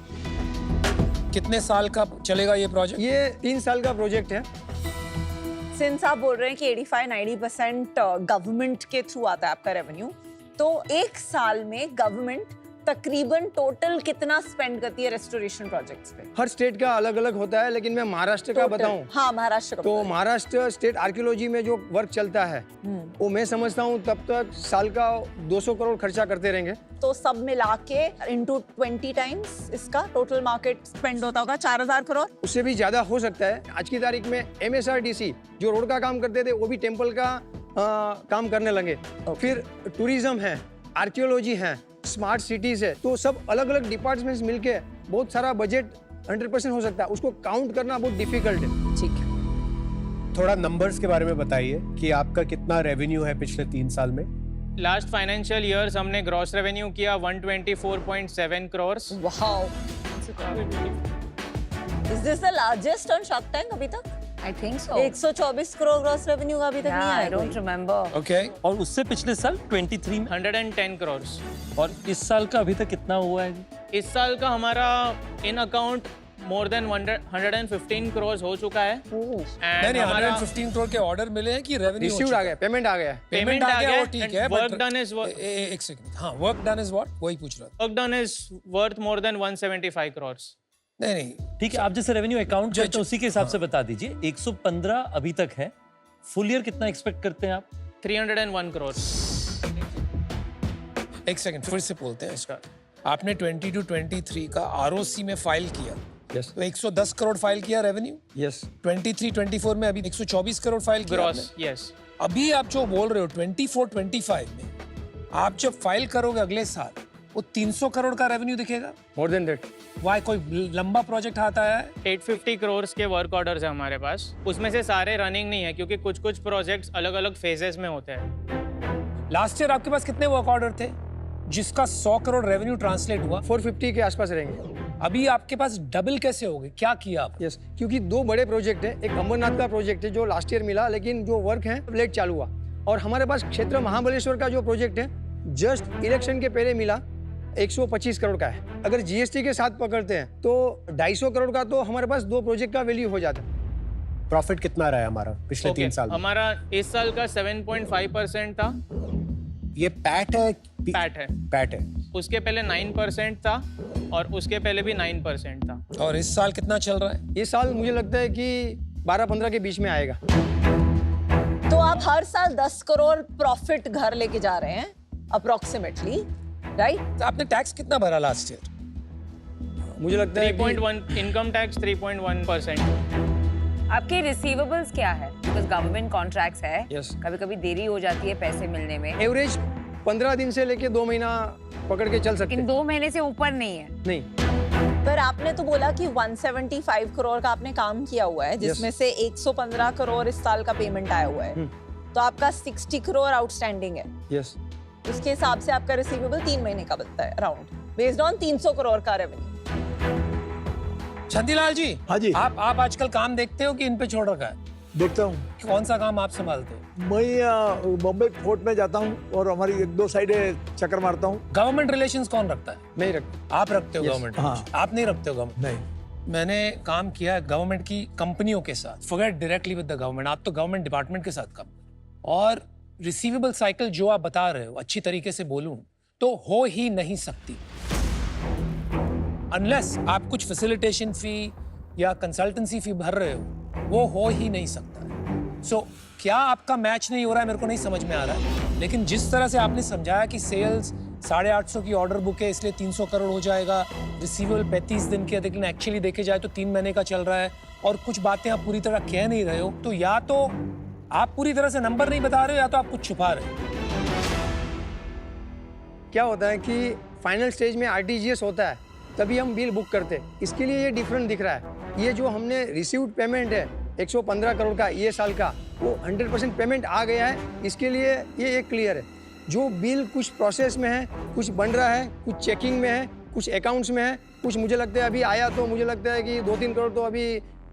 कितने साल का चलेगा ये प्रोजेक्ट? ये 3 साल का प्रोजेक्ट है। सिंस आप बोल रहे हैं कि 85-90% गवर्नमेंट के थ्रू आता है आपका रेवेन्यू, तो एक साल में गवर्नमेंट तकरीबन टोटल कितना स्पेंड करती है रेस्टोरेशन प्रोजेक्ट्स पे? हर स्टेट का अलग अलग होता है, लेकिन मैं महाराष्ट्र का बताऊं। हाँ, महाराष्ट्र का। तो महाराष्ट्र स्टेट आर्कियोलॉजी में जो वर्क चलता है, वो मैं समझता हूँ तब तक साल का 200 करोड़ खर्चा करते रहेंगे। तो सब मिला के इनटू 20 टाइम्स इसका टोटल मार्केट स्पेंड होता होगा 4000 करोड़। उससे भी ज्यादा हो सकता है। आज की तारीख में MSRDC जो रोड का काम करते थे, वो भी टेम्पल का काम करने लगे। फिर टूरिज्म है, आर्कियोलॉजी है, स्मार्ट सिटीज है, तो सब अलग अलग डिपार्टमेंट्स मिलके बहुत सारा बजट 100% हो सकता है। उसको काउंट करना बहुत डिफिकल्ट है। ठीक है, थोड़ा नंबर्स के बारे में बताइए कि आपका कितना रेवेन्यू है पिछले 3 साल में? लास्ट फाइनेंशियल ईयर्स हमने ग्रॉस रेवेन्यू किया 124.7 crore. Wow, is this the largest on shark tank अभी तक? I think so. 124 crore gross revenue अभी तक नहीं आया। I don't remember. ओके। और उससे पिछले साल 23 में 110 करोड़। और इस साल का अभी तक कितना हुआ है? इस साल का हमारा इन अकाउंट मोर देन 115 करोड़ हो चुका है। नहीं, 115 करोड़ के ऑर्डर मिले हैं कि रेवेन्यू रिसीव्ड आ गया, पेमेंट आ गया। पेमेंट आ गया, वो ठीक है। वर्क डन इज एक सेकंड, हाँ, वर्क डन इज व्हाट? वही पूछ रहा था। Work done is worth more than 175 crore. नहीं, ठीक है, आप जैसे रेवेन्यू अकाउंट करते हैं उसी के हिसाब से बता दीजिए। 115 अभी तक है। फुल ईयर कितना एक्सपेक्ट करते हैं आप? 301 करोड़। एक सेकंड, फिर से बोलते हैं इसका। आपने 22-23 का ROC में फाइल किया। यस। तो 110 करोड़ फाइल किया रेवेन्यू। यस। 23-24 में अभी 124 करोड़ फाइल किया ग्रॉस। यस। अभी आप जो बोल रहे हो 24-25 में आप जब फाइल करोगे अगले साल, वो 300 करोड़ का रेवेन्यू दिखेगा। More than that. वाई, कोई लंबा प्रोजेक्ट आता है? 850 करोड़ के वर्क ऑर्डर्स है हमारे पास। उसमें से सारे रनिंग नहीं है, क्योंकि कुछ कुछ प्रोजेक्ट्स अलग अलग फेजेस में होते हैं। लास्ट ईयर आपके पास कितने वर्क ऑर्डर थे जिसका 100 करोड़ रेवेन्यू ट्रांसलेट हुआ? 450 के आसपास रहेंगे। अभी आपके पास डबल कैसे हो गए? क्या किया आप? यस, क्योंकि 2 बड़े प्रोजेक्ट है। एक अमरनाथ का प्रोजेक्ट है जो लास्ट ईयर मिला, लेकिन जो वर्क है लेट चालू हुआ। और हमारे पास क्षेत्र महाबलेश्वर का जो प्रोजेक्ट है, जस्ट इलेक्शन के पहले मिला। 125 करोड़ का है। अगर जीएसटी के साथ पकड़ते हैं तो 250 करोड़ का तो हमारे पास 2 प्रोजेक्ट का वैल्यू हो जाता है। प्रॉफिट कितना रहा है हमारा पिछले 3 साल में? हमारा इस साल का 7.5% था। ये पैट है? पैट है। पैट है। उसके पहले 9% था और उसके पहले भी 9% था। और इस साल कितना चल रहा है? इस साल मुझे लगता है कि 12-15 के बीच में आएगा। तो आप हर साल 10 करोड़ प्रॉफिट घर लेके जा रहे हैं अप्रोक्सीमेटली, राइट? आपने टैक्स कितना भरा लास्ट ईयर? मुझे लगता है 3.1 इनकम टैक्स 3.1%। आपके रिसीवेबल्स क्या है? बिकॉज गवर्नमेंट कॉन्ट्रैक्ट्स है, Yes. कभी-कभी देरी हो जाती है पैसे मिलने में। एवरेज 15 दिन से लेके 2 महीना पकड़ के चल सकते लेकिन हैं। 2 महीने से ऊपर नहीं है। नहीं। पर आपने तो बोला कि 175 करोड़ का आपने काम किया हुआ है, जिसमें से 115 करोड़ इस साल का पेमेंट आया हुआ है, तो आपका 60 करोड़ आउटस्टैंडिंग है। यस। उसके हिसाब से आपका रिसीवेबल 3 महीने का बनता है अराउंड, बेस्ड ऑन 300 करोड़ का रेवेन्यू। चंदीलाल जी, हाँ जी। आप आजकल काम देखते हो कि इन पे छोड़ रखा है? देखता हूँ। कौन सा काम आप संभालते हो? मैं बॉम्बे फोर्ट में जाता हूँ और हमारी 1-2 साइडें चक्कर मारता हूँ। गवर्नमेंट रिलेशंस कौन रखता है? नहीं रखता। आप रखते हो Yes. गवर्नमेंट? हाँ। आप नहीं रखते हो गवर्नमेंट? नहीं। मैंने काम किया है गवर्नमेंट की कंपनियों के साथ। Forget directly with the government, आप तो गवर्नमेंट डिपार्टमेंट के साथ काम करो। और रिसीवेबल साइकिल जो आप बता रहे हो, अच्छी तरीके से बोलूं तो हो ही नहीं सकती अनलेस आप कुछ फैसिलिटेशन फी या कंसल्टेंसी फी भर रहे हो, वो हो ही नहीं सकता। सो क्या आपका मैच नहीं हो रहा है, मेरे को नहीं समझ में आ रहा है। लेकिन जिस तरह से आपने समझाया कि सेल्स 850 की ऑर्डर बुक है इसलिए 300 करोड़ हो जाएगा, रिसीवेबल 35 दिन के, लेकिन एक्चुअली देखे जाए तो 3 महीने का चल रहा है, और कुछ बातें आप पूरी तरह कह नहीं रहे हो, तो या तो आप पूरी तरह से नंबर नहीं बता रहे हो या तो आप कुछ छुपा रहे हो। क्या होता है कि फाइनल स्टेज में आरटीजीएस होता है, तभी हम बिल बुक करते हैं। इसके लिए ये डिफरेंट दिख रहा है। ये जो हमने रिसीव्ड पेमेंट है 115 करोड़ का ये साल का, वो 100% पेमेंट आ गया है, इसके लिए ये एक क्लियर है। जो बिल कुछ प्रोसेस में है, कुछ बन रहा है, कुछ चेकिंग में है, कुछ अकाउंट्स में है, कुछ मुझे लगता है अभी आया, तो मुझे लगता है कि 2-3 करोड़ तो अभी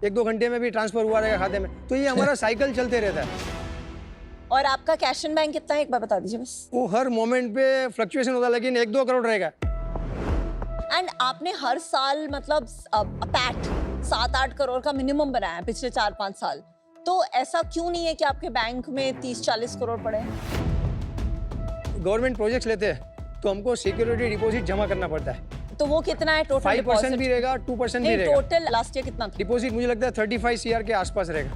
1-2 घंटे में भी ट्रांसफर हुआ रहेगा खाते में। तो ये हमारा साइकिल चलते रहता है। और आपका कैश इन बैंक कितना है, एक बार बता दीजिए बस। वो हर मोमेंट पे फ्लक्चुएशन होता है, लेकिन 1-2 करोड़ रहेगा। एंड आपने हर साल मतलब पैट 7-8 करोड़ का मिनिमम बनाया है पिछले 4-5 साल, तो ऐसा क्यों नहीं है कि आपके बैंक में 30-40 करोड़ पड़े हैं? गवर्नमेंट प्रोजेक्ट्स लेते हैं तो हमको सिक्योरिटी डिपॉजिट जमा करना पड़ता है। तो वो कितना है टोटल? 5% भी रहेगा, 2% भी रहेगा। टोटल लास्ट ईयर कितना था? डिपॉजिट मुझे लगता है 35 CR के आसपास रहेगा।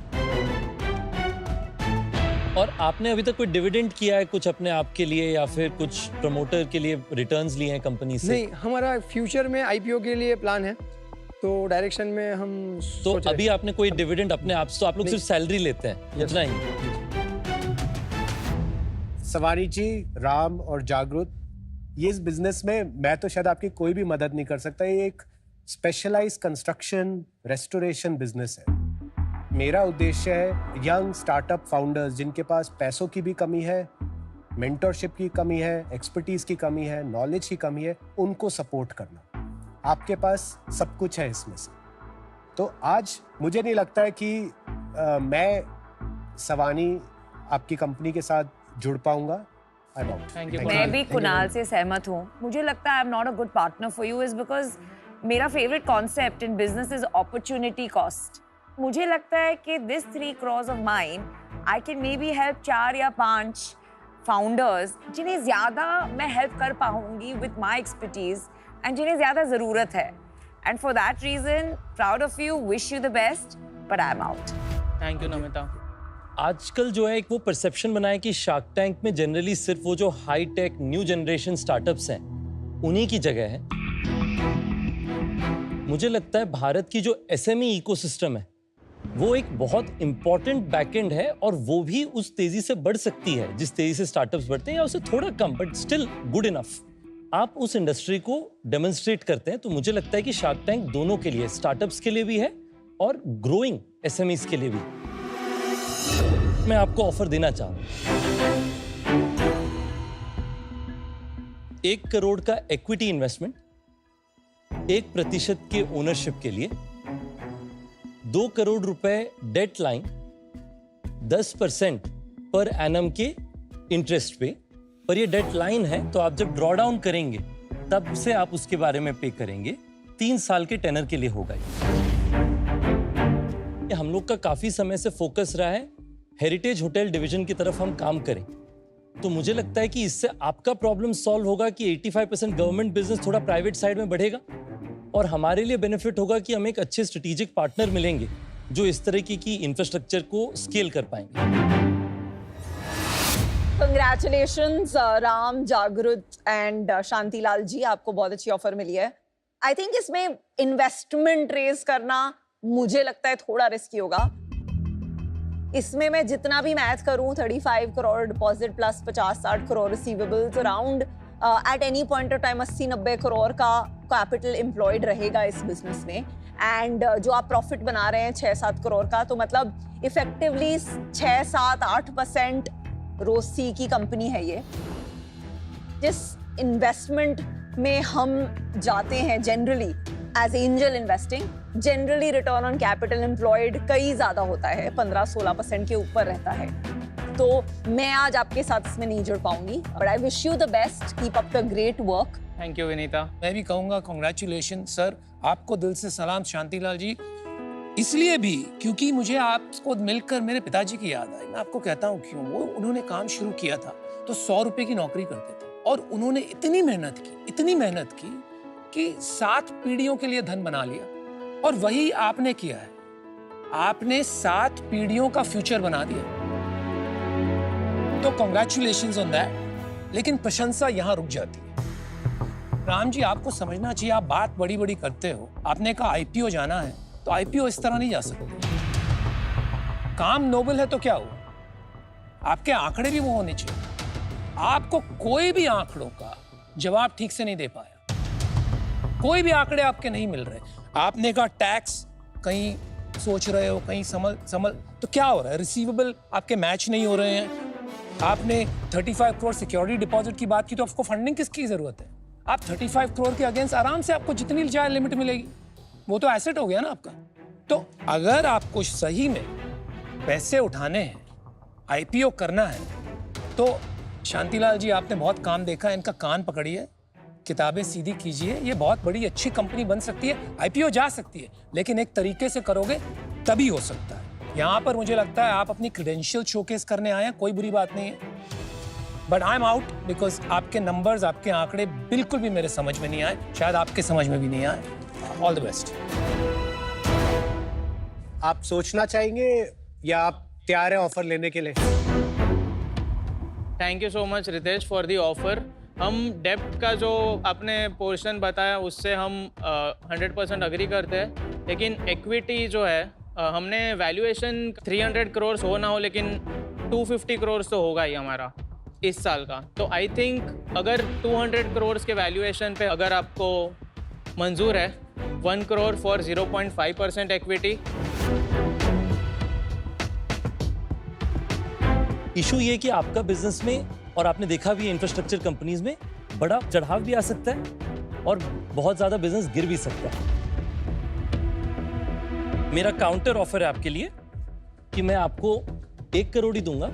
और आपने अभी तक कोई डिविडेंड किया है कुछ अपने आप के लिए, या फिर कुछ प्रमोटर के लिए रिटर्न्स लिए हैं कंपनी से? नहीं, हमारा फ्यूचर में आईपीओ के लिए प्लान है, तो डायरेक्शन में हम तो अभी आपने कोई डिविडेंड अपने आप से? तो आप लोग सिर्फ सैलरी लेते हैं, इतना ही? सवारी जी, राम और जागृत, ये इस बिजनेस में मैं तो शायद आपकी कोई भी मदद नहीं कर सकता। ये एक स्पेशलाइज कंस्ट्रक्शन रेस्टोरेशन बिजनेस है। मेरा उद्देश्य है यंग स्टार्टअप फाउंडर्स जिनके पास पैसों की भी कमी है, मेंटरशिप की कमी है, एक्सपर्टीज की कमी है, नॉलेज की कमी है, उनको सपोर्ट करना। आपके पास सब कुछ है इसमें से। तो आज मुझे नहीं लगता है कि मैं सवानी आपकी कंपनी के साथ जुड़ पाऊंगा। मैं भी कुणाल से सहमत हूँ। मुझे लगता है I am not a good partner for you is because मेरा favourite concept in business is opportunity cost. मुझे लगता है कि this 3 crores of mine I can may be help 4 या 5 फाउंडर्स जिन्हें ज़्यादा मैं हेल्प कर पाऊंगी विद माई एक्सपर्टीज एंड जिन्हें ज़्यादा ज़रूरत है। And for that reason proud of you, wish you the best, but I am out. Thank you Namita. आजकल जो है एक वो परसेप्शन बना है कि शार्क टैंक में जनरली सिर्फ वो जो high tech new generation startups हैं उन्हीं की जगह है। मुझे लगता है भारत की जो एसएमई इकोसिस्टम है वो एक बहुत इंपॉर्टेंट बैकएंड है, और वो भी उस तेजी से बढ़ सकती है जिस तेजी से स्टार्टअप्स बढ़ते हैं, या उससे थोड़ा कम, बट स्टिल गुड इनफ। आप उस इंडस्ट्री को डेमोन्स्ट्रेट करते हैं, तो मुझे लगता है कि शार्क टैंक दोनों के लिए, स्टार्टअप्स के लिए भी है और ग्रोइंग एसएमईज के लिए भी। मैं आपको ऑफर देना चाह रहा हूं 1 करोड़ का इक्विटी इन्वेस्टमेंट, 1% के ओनरशिप के लिए, 2 करोड़ रुपए डेट लाइन, 10% पर एनम के इंटरेस्ट पे। पर ये डेट लाइन है, तो आप जब ड्रॉ डाउन करेंगे तब से आप उसके बारे में पे करेंगे। 3 साल के टेनर के लिए होगा ये। हम लोग का काफी समय से फोकस रहा है हेरिटेज होटल डिवीजन की तरफ हम काम करें, तो मुझे लगता है कि इससे आपका प्रॉब्लम सॉल्व होगा कि 85% गवर्नमेंट बिजनेस थोड़ा प्राइवेट साइड में बढ़ेगा, और हमारे लिए बेनिफिट होगा कि हमें एक अच्छे स्ट्रेटेजिक पार्टनर मिलेंगे जो इस तरह की इंफ्रास्ट्रक्चर को स्केल कर पाएंगे। कंग्रेचुलेशंस राम, जागृत एंड शांतिलाल जी, आपको बहुत अच्छी ऑफर मिली है। आई थिंक इसमें इन्वेस्टमेंट रेज करना मुझे लगता है थोड़ा रिस्की होगा। इसमें मैं जितना भी मैथ करूं, 35 crore deposit plus 50-60 crore receivables, around at any point of time 80-90 crore का कैपिटल एम्प्लॉयड रहेगा इस बिजनेस में। एंड जो आप प्रॉफिट बना रहे हैं 6-7 करोड़ का, तो मतलब इफेक्टिवली 6-7-8% रोसी की कंपनी है ये। जिस इन्वेस्टमेंट में हम जाते हैं generally as angel investing, generally return on capital employed कई ज्यादा होता है, 15-16% के ऊपर रहता है। तो मैं आज आपके साथ इसमें नहीं जुड़ पाऊंगी, but I wish you the best, keep up the great work. Thank you Vinita. मैं भी कहूँगा कॉन्ग्रेचुलेशन सर, आपको दिल से सलाम शांतिलाल जी, इसलिए भी क्योंकि मुझे आपको मिलकर मेरे पिताजी की याद आई। मैं आपको कहता हूँ क्यों, वो उन्होंने काम शुरू किया था तो 100 रुपए की नौकरी करते थे, और उन्होंने इतनी मेहनत की कि 7 पीढ़ियों के लिए धन बना लिया, और वही आपने किया है। आपने 7 पीढ़ियों का फ्यूचर बना दिया, तो कॉन्ग्रेचुलेशंस ऑन दैट। लेकिन प्रशंसा यहाँ रुक जाती है। राम जी, आपको समझना चाहिए, आप बात बड़ी बड़ी करते हो, आपने कहा आईपीओ जाना है, तो आईपीओ इस तरह नहीं जा सकते। काम नोबल है तो क्या हुआ, आपके आंकड़े भी वो होने चाहिए। आपको कोई भी आंकड़ों का जवाब ठीक से नहीं दे पाया, कोई भी आंकड़े आपके नहीं मिल रहे। आपने कहा टैक्स कहीं सोच रहे हो, कहीं समझ, तो क्या हो रहा है, रिसीवेबल आपके मैच नहीं हो रहे हैं। आपने 35 करोड़ सिक्योरिटी डिपॉजिट की बात की, तो आपको फंडिंग किसकी जरूरत है? आप 35 करोड़ के अगेंस्ट आराम से आपको जितनी चाहे लिमिट मिलेगी, वो तो एसेट हो गया ना आपका। तो अगर आपको सही में पैसे उठाने हैं, आईपीओ करना है, तो शांतिलाल जी आपने बहुत काम देखा है, इनका कान पकड़िए, किताबें सीधी कीजिए। ये बहुत बड़ी अच्छी कंपनी बन सकती है, आईपीओ जा सकती है, लेकिन एक तरीके से करोगे तभी हो सकता है। यहाँ पर मुझे लगता है आप अपनी क्रेडेंशियल शोकेस करने आए हैं, कोई बुरी बात नहीं है, but I am out because आपके नंबर्स, आपके आंकड़े बिल्कुल भी मेरे समझ में नहीं आए, शायद आपके समझ में भी नहीं आए। All the best. आप सोचना चाहेंगे या आप तैयार हैं ऑफर लेने के लिए? Thank you so much Ritesh for the offer. हम डेप्ट का जो आपने पोर्शन बताया उससे हम 100% अग्री करते हैं, लेकिन इक्विटी जो है हमने वैल्यूएशन 300 करोड़ हो ना हो, लेकिन 250 करोड़ तो होगा ही हमारा इस साल का। तो आई थिंक अगर 200 करोड़ के वैल्यूएशन पे अगर आपको मंजूर है, 1 करोड़ फॉर 0.5% इक्विटी। इशू ये कि आपका बिजनेस में, और आपने देखा भी इंफ्रास्ट्रक्चर कंपनीज में, बड़ा चढ़ाव भी आ सकता है और बहुत ज्यादा बिजनेस गिर भी सकता है। मेरा काउंटर ऑफर है आपके लिए कि मैं आपको 1 करोड़ ही दूंगा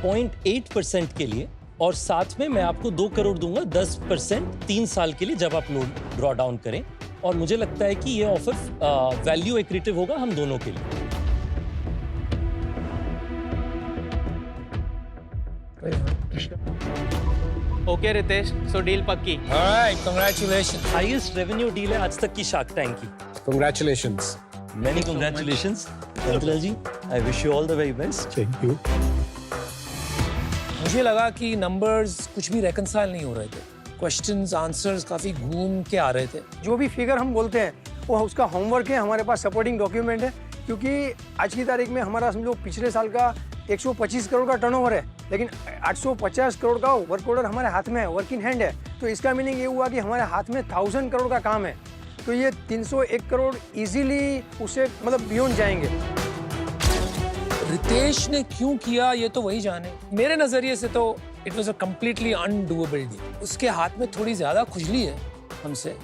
0.8% के लिए, और साथ में मैं आपको 2 करोड़ दूंगा 10% 3 साल के लिए जब आप लोड ड्रॉ डाउन करें। और मुझे लगता है कि ये ऑफर वैल्यू एक्रीटिव होगा हम दोनों के लिए। ओके रितेश, सो डील पक्की। Alright, congratulation. Highest revenue deal है आज तक की शार्क टैंक की। Congratulations. Many congratulations. Chandra ji, I wish you all the very best. Thank you. मुझे लगा कि नंबर्स कुछ भी रेकंसाइल नहीं हो रहे थे, क्वेश्चंस आंसर्स काफी घूम के आ रहे थे। जो भी फिगर हम बोलते हैं वो उसका होमवर्क है, हमारे पास सपोर्टिंग डॉक्यूमेंट है, क्योंकि आज की तारीख में हमारा समझो पिछले साल का 125 करोड़ का टर्नओवर है, लेकिन 850 करोड़ का वर्क ऑर्डर हमारे हाथ में है, वर्क इन हैंड है। तो इसका मीनिंग ये हुआ कि हमारे हाथ में 1000 करोड़ का काम है, तो ये 301 करोड़ इजीली उसे मतलब बियॉन्ड जाएंगे। रितेश ने क्यों किया ये तो वही जाने। मेरे नजरिए से तो it was a completely undoable deal. उसके हाथ में थोड़ी ज्यादा खुजली है हमसे,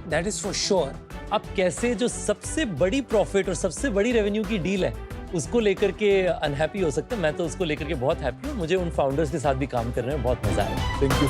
दैट इज फॉर श्योर। अब कैसे जो सबसे बड़ी प्रॉफिट और सबसे बड़ी रेवेन्यू की डील है उसको लेकर के अनहैप्पी हो सकते हैं, मैं तो उसको लेकर के बहुत हैप्पी हूँ। मुझे उन फाउंडर्स के साथ भी काम करने में बहुत मजा आया। Thank you.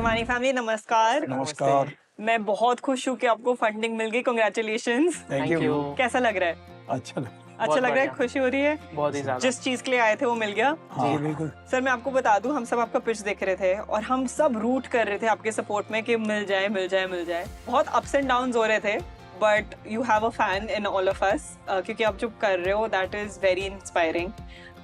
सवानी फैमिली नमस्कार। नमस्कार। मैं बहुत खुश हूँ कि आपको फंडिंग मिल गई, कांग्रेचुलेशंस। Thank you. कैसा लग रहा है? अच्छा अच्छा लग रहा है, खुशी हो रही है? बहुत ही ज्यादा। जिस चीज के लिए आए थे वो मिल गया? हाँ बिल्कुल। सर मैं आपको बता दूं, हम सब आपका पिच देख रहे थे और हम सब रूट कर रहे थे आपके सपोर्ट में कि मिल जाए मिल जाए मिल जाए। बहुत अप्स एंड डाउन्स हो रहे थे, but you have a fan in all of us, क्योंकि आप जो कर रहे हो दैट इज वेरी इंस्पायरिंग।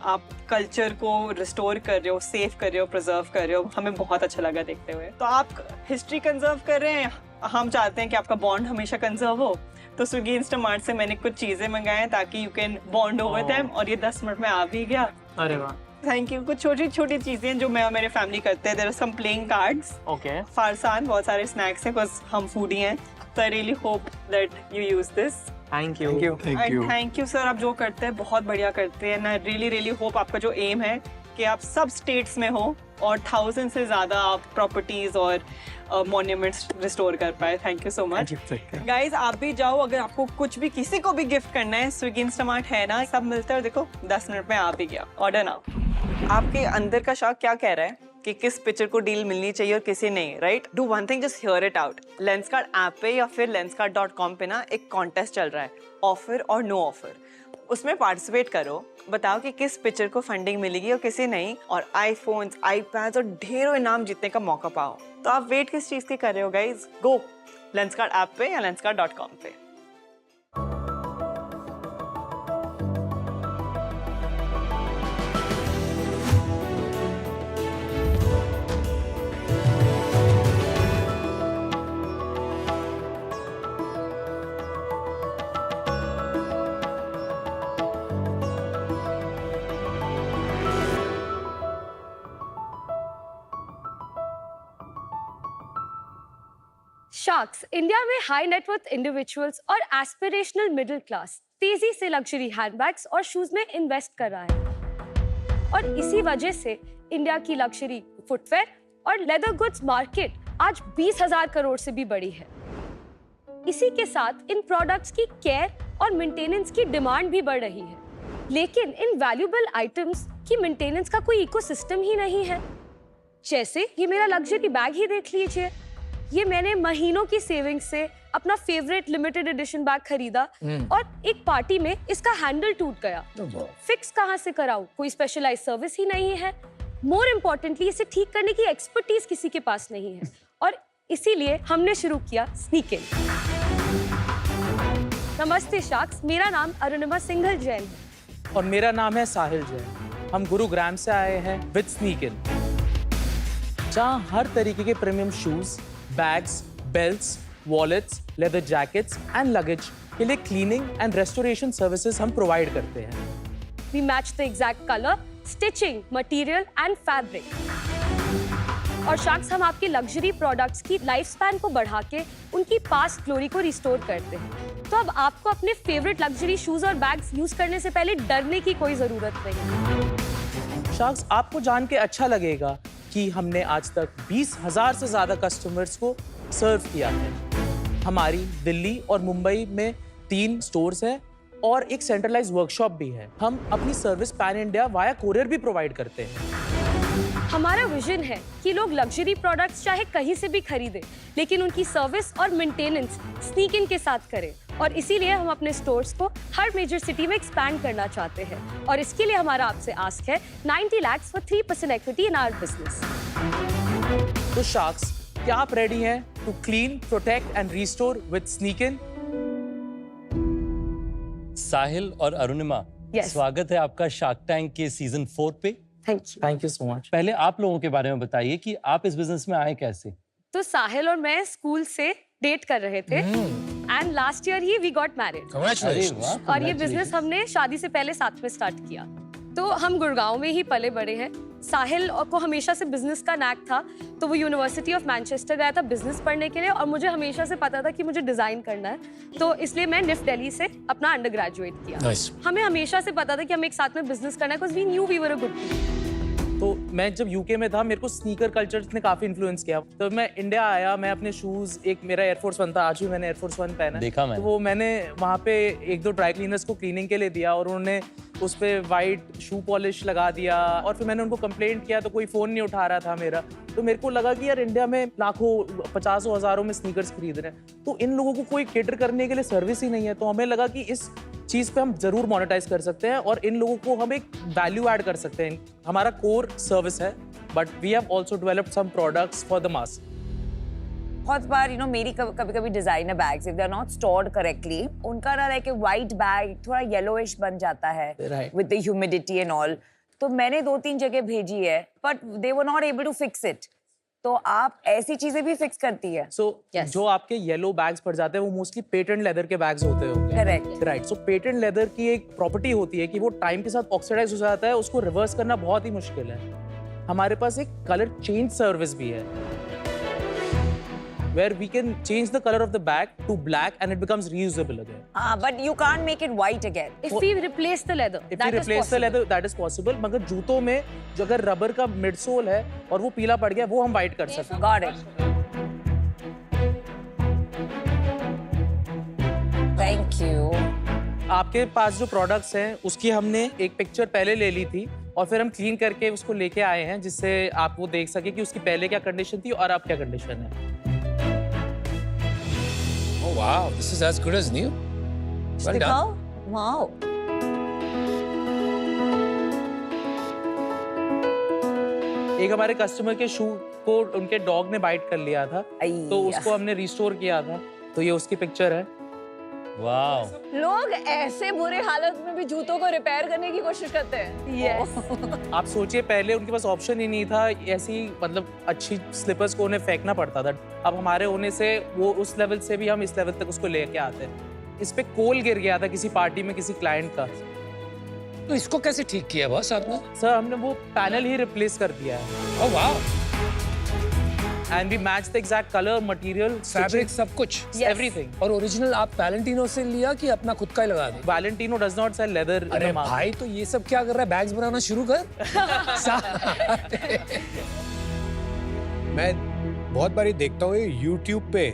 आप कल्चर को रिस्टोर कर रहे हो, सेव कर रहे हो, प्रिजर्व कर रहे हो, हमें बहुत अच्छा लगा देखते हुए। तो आप हिस्ट्री कंजर्व कर रहे हैं, हम चाहते हैं कि आपका बॉन्ड हमेशा कंजर्व हो। तो स्विगी इंस्टामार्ट से मैंने कुछ चीजें मंगाए ताकि you can bond over them, और ये 10 मिनट में आ भी गया। अरे वाह, थैंक यू। कुछ छोटी छोटी चीजें जो मैं और मेरे फैमिली करते हैं, there are some playing cards, okay, farsan, बहुत सारे स्नैक्स हैं, बिकॉज हम फूडी हैं। तो I really hope that you use this. Thank you. Thank you sir, आप जो करते हैं बहुत बढ़िया करते हैं। आई रियली रियली होप आपका जो एम है कि आप सब स्टेट्स में हो और 1000 से ज्यादा आप प्रॉपर्टीज और मॉन्यूमेंट्स रिस्टोर कर पाए। Thank you so much guys. आप भी जाओ, अगर आपको कुछ भी किसी को भी गिफ्ट करना है, स्विगी इंस्टामार्ट है ना, सब मिलता है। और देखो 10 मिनट में आ भी गया। Order now. आपके अंदर का शौक क्या कह रहा है कि किस पिक्चर को डील मिलनी चाहिए और किसी नहीं, right? Do one thing, just here it out. Lenskart app पे या फिर lenskart.com पे ना एक कॉन्टेस्ट चल रहा है, ऑफर और नो ऑफर। उसमें पार्टिसिपेट करो, बताओ कि किस पिक्चर को फंडिंग मिलेगी और किसी नहीं, और आईफोन्स, आईपैड्स और ढेरों इनाम जीतने का मौका पाओ। तो आप वेट किस चीज के कर रहे हो गाइज? गो लेंसकार्ट ऐप पे या lenskart.com पे। शार्क्स इंडिया में हाई नेटवर्थ इंडिविजुअल्स और एस्पिरेशनल मिडिल क्लास तेजी से लग्जरी हैंडबैग्स और शूज में इन्वेस्ट कर रहा है, और इसी वजह से इंडिया की लग्जरी फुटवेयर और लेदर गुड्स मार्केट आज 20,000 करोड़ से भी बड़ी है। इसी के साथ इन प्रोडक्ट्स की केयर और मेंटेनेंस की डिमांड भी बढ़ रही है, लेकिन इन वैल्यूएबल आइटम्स की मेंटेनेंस का कोई इकोसिस्टम ही नहीं है। जैसे ये मेरा लग्जरी बैग ही देख लीजिए, ये मैंने महीनों की सेविंग से अपना फेवरेट लिमिटेड एडिशन बैग खरीदा और एक पार्टी में इसका हैंडल टूट गया। फिक्स कहाँ से कराऊं? कोई स्पेशलाइज्ड सर्विस ही नहीं है। मोर इम्पोर्टेंटली इसे ठीक करने की एक्सपर्टीज किसी के पास नहीं है, और इसीलिए हमने शुरू किया स्नीकिन। नमस्ते शार्क्स, मेरा नाम अरुणिमा सिंघल जैन है। और मेरा नाम है साहिल जैन। हम गुरुग्राम से आए हैं विद स्नीकिन, जहाँ हर तरीके के premium shoes, bags, belts, wallets, leather jackets and luggage के लिए क्लीनिंग एंड रेस्टोरेशन सर्विसेज हम प्रोवाइड करते हैं। We match the exact color, stitching, material and fabric. और शार्क्स हम आपके लग्जरी प्रोडक्ट्स की लाइफ स्पैन को बढ़ा के उनकी पास्ट ग्लोरी को रिस्टोर करते हैं। तो अब आपको अपने फेवरेट लग्जरी शूज और बैग्स यूज करने से पहले डरने की कोई जरूरत नहीं। शार्क्स, आपको जान के अच्छा लगेगा कि हमने आज तक 20,000 से ज्यादा कस्टमर्स को सर्व किया है। हमारी दिल्ली और मुंबई में 3 स्टोर्स हैं और एक सेंट्रलाइज्ड वर्कशॉप भी है। हम अपनी service pan India via courier भी प्रोवाइड करते हैं। हमारा विजन है कि लोग लग्जरी प्रोडक्ट्स चाहे कहीं से भी खरीदें, लेकिन उनकी सर्विस और मेंटेनेंस स्नीकिन के साथ करें, और इसीलिए हम अपने स्टोर्स को हर मेजर सिटी में एक्सपैंड करना चाहते हैं। और इसके लिए हमारा आपसे आस्क है 90 lakh for 3% equity in our business. तो शार्क्स, क्या आप रेडी हैं to clean, protect and restore with Sneakin? Sahil और अरुणिमा, स्वागत है आपका शार्क टैंक के सीजन 4 पे। Thank you so much. पहले आप लोगों के बारे में बताइए कि आप इस बिजनेस में आए कैसे? तो साहिल और मैं स्कूल से डेट कर रहे थे एंड लास्ट ईयर ही वी गॉट मैरिड। और ये बिजनेस हमने शादी से पहले साथ में स्टार्ट किया। तो हम गुड़गांव में ही पले बड़े हैं। साहिल को हमेशा से बिजनेस का नैक था, तो वो यूनिवर्सिटी ऑफ मैनचेस्टर गया था बिजनेस पढ़ने के लिए, और मुझे हमेशा से पता था कि मुझे डिजाइन करना है, तो इसलिए मैं निफ्ट दिल्ली से अपना अंडर ग्रेजुएट किया। हमें हमेशा से पता था कि हमें एक साथ में बिजनेस करना है, because we knew we were a good team. तो मैं जब यूके में था, मेरे को स्नीकर कल्चर ने काफी इन्फ्लुएंस किया। तो मैं इंडिया आया, मैं अपने शूज, एक मेरा एयरफोर्स 1 था, आज भी मैंने एयरफोर्स 1 पहना। देखा मैंने। तो वो मैंने वहाँ पे 1-2 ड्राई क्लीनर्स को क्लीनिंग के लिए दिया, और उन्होंने उस पे वाइट शू पॉलिश लगा दिया और फिर मैंने उनको कंप्लेंट किया तो कोई फ़ोन नहीं उठा रहा था मेरा। तो मेरे को लगा कि यार इंडिया में लाखों पचासों हज़ारों में स्नीकर्स खरीद रहे हैं, तो इन लोगों को कोई केटर करने के लिए सर्विस ही नहीं है। तो हमें लगा कि इस चीज़ पे हम ज़रूर मोनेटाइज कर सकते हैं और इन लोगों को हम एक वैल्यू ऐड कर सकते हैं। हमारा कोर सर्विस है, but we have also developed some products for the mass. बहुत बार मेरी कभी कभी designer bags if they are not stored correctly, उनका ना लाइक व्हाइट बैग थोड़ा येलोइश बन जाता है with the humidity and all. तो मैंने 2-3 जगह भेजी है but they were not able to fix it. तो आप ऐसी चीजें भी फिक्स करती है? जो आपके येलो बैग्स पड़ जाते हैं वो मोस्टली पेटेंट लेदर के बैग्स होते हैं। Correct, right. So patent leather की एक प्रॉपर्टी होती है कि वो टाइम के साथ ऑक्सीडाइज हो जाता है, उसको रिवर्स करना बहुत ही मुश्किल है। हमारे पास एक कलर चेंज सर्विस भी है, where we can change the color of the bag to black and it becomes reusable again. But you can't make it white again. If we replace the leather, if we replace the leather, that is possible. मगर जूतों में जो अगर rubber का midsole है और वो पीला पड़ गया, वो हम white कर सकते हैं। Got it. Thank you. आपके पास जो प्रोडक्ट्स हैं उसकी हमने एक पिक्चर पहले ले ली थी और फिर हम क्लीन करके उसको लेके आए हैं जिससे आप वो देख सके कि उसकी पहले क्या कंडीशन थी और अब क्या कंडीशन है। Oh wow, this is as good as new. Well done. Wow. एक हमारे कस्टमर के शू को उनके डॉग ने बाइट कर लिया था, तो उसको हमने रिस्टोर किया था। तो ये उसकी पिक्चर है। वाह। लोग ऐसे बुरे हालत में भी जूतों को रिपेयर करने की कोशिश करते हैं। Yes. आप सोचिए पहले उनके पास ऑप्शन ही नहीं था, ऐसी मतलब अच्छी स्लीपर्स को उन्हें फेंकना पड़ता था। अब हमारे होने से वो उस लेवल से भी हम इस लेवल तक उसको लेके आते हैं। इस पे कोल गिर गया था किसी पार्टी में किसी क्लाइंट का। तो इसको कैसे ठीक किया बॉस आपने? सर हमने वो पैनल ही रिप्लेस कर दिया है। ओह वाह। And we match the exact color, material, fabric, सब कुछ, everything. और ओरिजिनल आप वैलेंटिनो से लिया कि अपना खुद का ही लगा दे? Valentino does not sell leather. अरे भाई तो ये सब क्या कर रहा है? बैग्स बनाना शुरू कर। मैं बहुत बारी देखता हूँ YouTube पे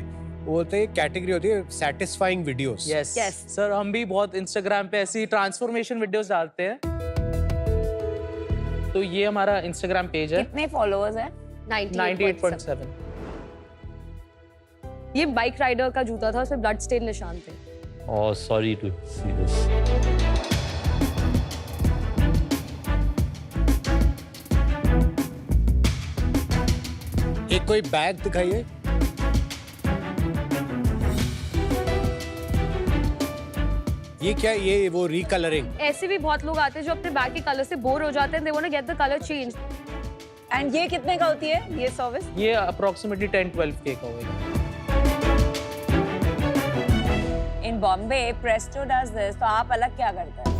वो होते हैं कैटेगरी होती है सैटिस्फाइंग वीडियोस। Yes. सर हम भी बहुत Instagram पे ऐसी ट्रांसफॉर्मेशन वीडियोस डालते हैं। तो ये हमारा Instagram पेज है। कितने फॉलोअर्स हैं? 98.7। ये बाइक राइडर का जूता था, उसमें ब्लड स्टेन निशान थे। Oh, sorry to see this. एक कोई बैग दिखाइए। ये क्या, ये वो रिकलरिंग? ऐसे भी बहुत लोग आते हैं जो अपने बैग के कलर से बोर हो जाते हैं, they want to get the color changed. And ये कितने का होती है ये सर्विस? ये अप्रोक्सीमेटली 10-12K का होगा। In Bombay, Presto does this. तो आप अलग क्या करते हैं?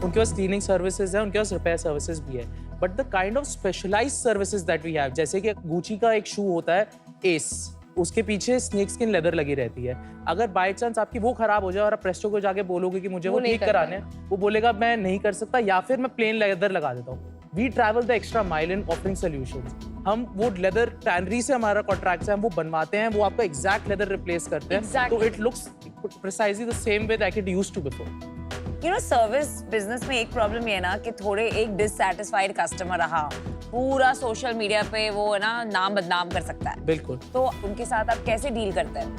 उनके पास क्लीनिंग सर्विसेज है, उनके पास रिपेयर सर्विसेज भी है, but the kind of specialised services that we have, जैसे कि गुची का एक शू होता है एस, उसके पीछे स्नेक स्किन लेदर लगी रहती है। अगर बाय चांस आपकी वो खराब हो जाए और आप प्रेस्टो को जाके बोलोगे कि मुझे वो ठीक कराने हैं, वो बोलेगा मैं नहीं कर सकता या फिर मैं प्लेन लेदर लगा देता हूँ। We travel the extra mile in offering solutions. हम वो लेदर टैनरी से हमारा कॉन्ट्रैक्ट है, हम वो बनवाते हैं, वो आपका एग्जैक्ट लेदर रिप्लेस करते हैं, तो it looks precisely the same way that it used to before. Service business में एक प्रॉब्लम ये है ना कि थोड़े एक डिससैटिस्फाइड कस्टमर रहा, पूरा सोशल मीडिया पे वो है ना नाम बदनाम कर सकता है। बिल्कुल। तो उनके साथ आप कैसे डील करते हैं?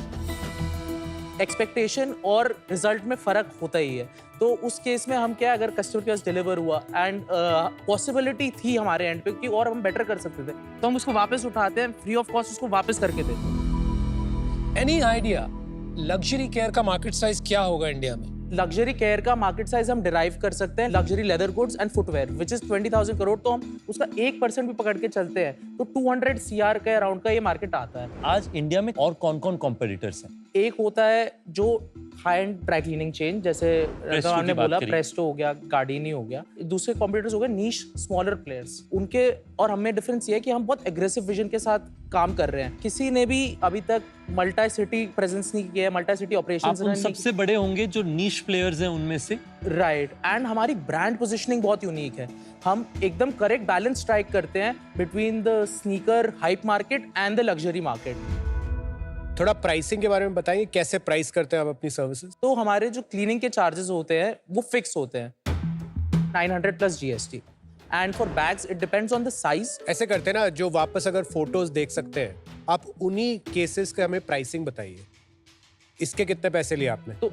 एक्सपेक्टेशन और रिजल्ट में फर्क होता ही है। तो उस केस में हम क्या, अगर कस्टमर के पास डिलीवर हुआ एंड पॉसिबिलिटी थी हमारे एंड पे कि और हम बेटर कर सकते थे, तो हम उसको वापस उठाते हैं, फ्री ऑफ कॉस्ट उसको वापस करके देते हैं। एनी आइडिया लग्जरी केयर का मार्केट साइज क्या होगा इंडिया में? लग्जरी केयर का मार्केट साइज हम डिराइव कर सकते हैं luxury leather goods and footwear which is 20,000 crore. तो हम उसका 1% भी पकड़ के चलते हैं तो 200 CR के अराउंड का ये मार्केट आता है। आज इंडिया में और कौन-कौन कॉम्पिटिटर्स हैं? एक होता है जो high and dry cleaning chain, जैसे हमने बोला प्रेस्टो हो गया, गार्डिनी हो गया। दूसरे कॉम्पिटिटर्स हो गए नीश स्मॉलर प्लेयर्स, उनके और हमें डिफरेंस ये है कि हम बहुत एग्रेसिव विजन के साथ काम कर रहे हैं। किसी ने भी अभी तक मल्टी सिटी प्रेजेंस नहीं किया है, मल्टी सिटी ऑपरेशंस आप सबसे बड़े होंगे जो नीश प्लेयर्स हैं उनमें से। राइट, एंड हमारी ब्रांड पोजीशनिंग बहुत यूनिक है। हम एकदम करेक्ट बैलेंस स्ट्राइक करते हैं between the sneaker hype market and the luxury market. थोड़ा प्राइसिंग के बारे में बताइए, कैसे प्राइस करते हैं आप अपनी सर्विसेज? तो हमारे जो क्लीनिंग के चार्जेस होते हैं वो फिक्स होते हैं। 900 plus GST. And for bags, it depends on the size. ऐसे करते हैं ना, जो वापस अगर फोटोज देख सकते हैं, आप उन्हीं केसेस का हमें प्राइसिंग बताइए। इसके कितने पैसे लिए आपने? तो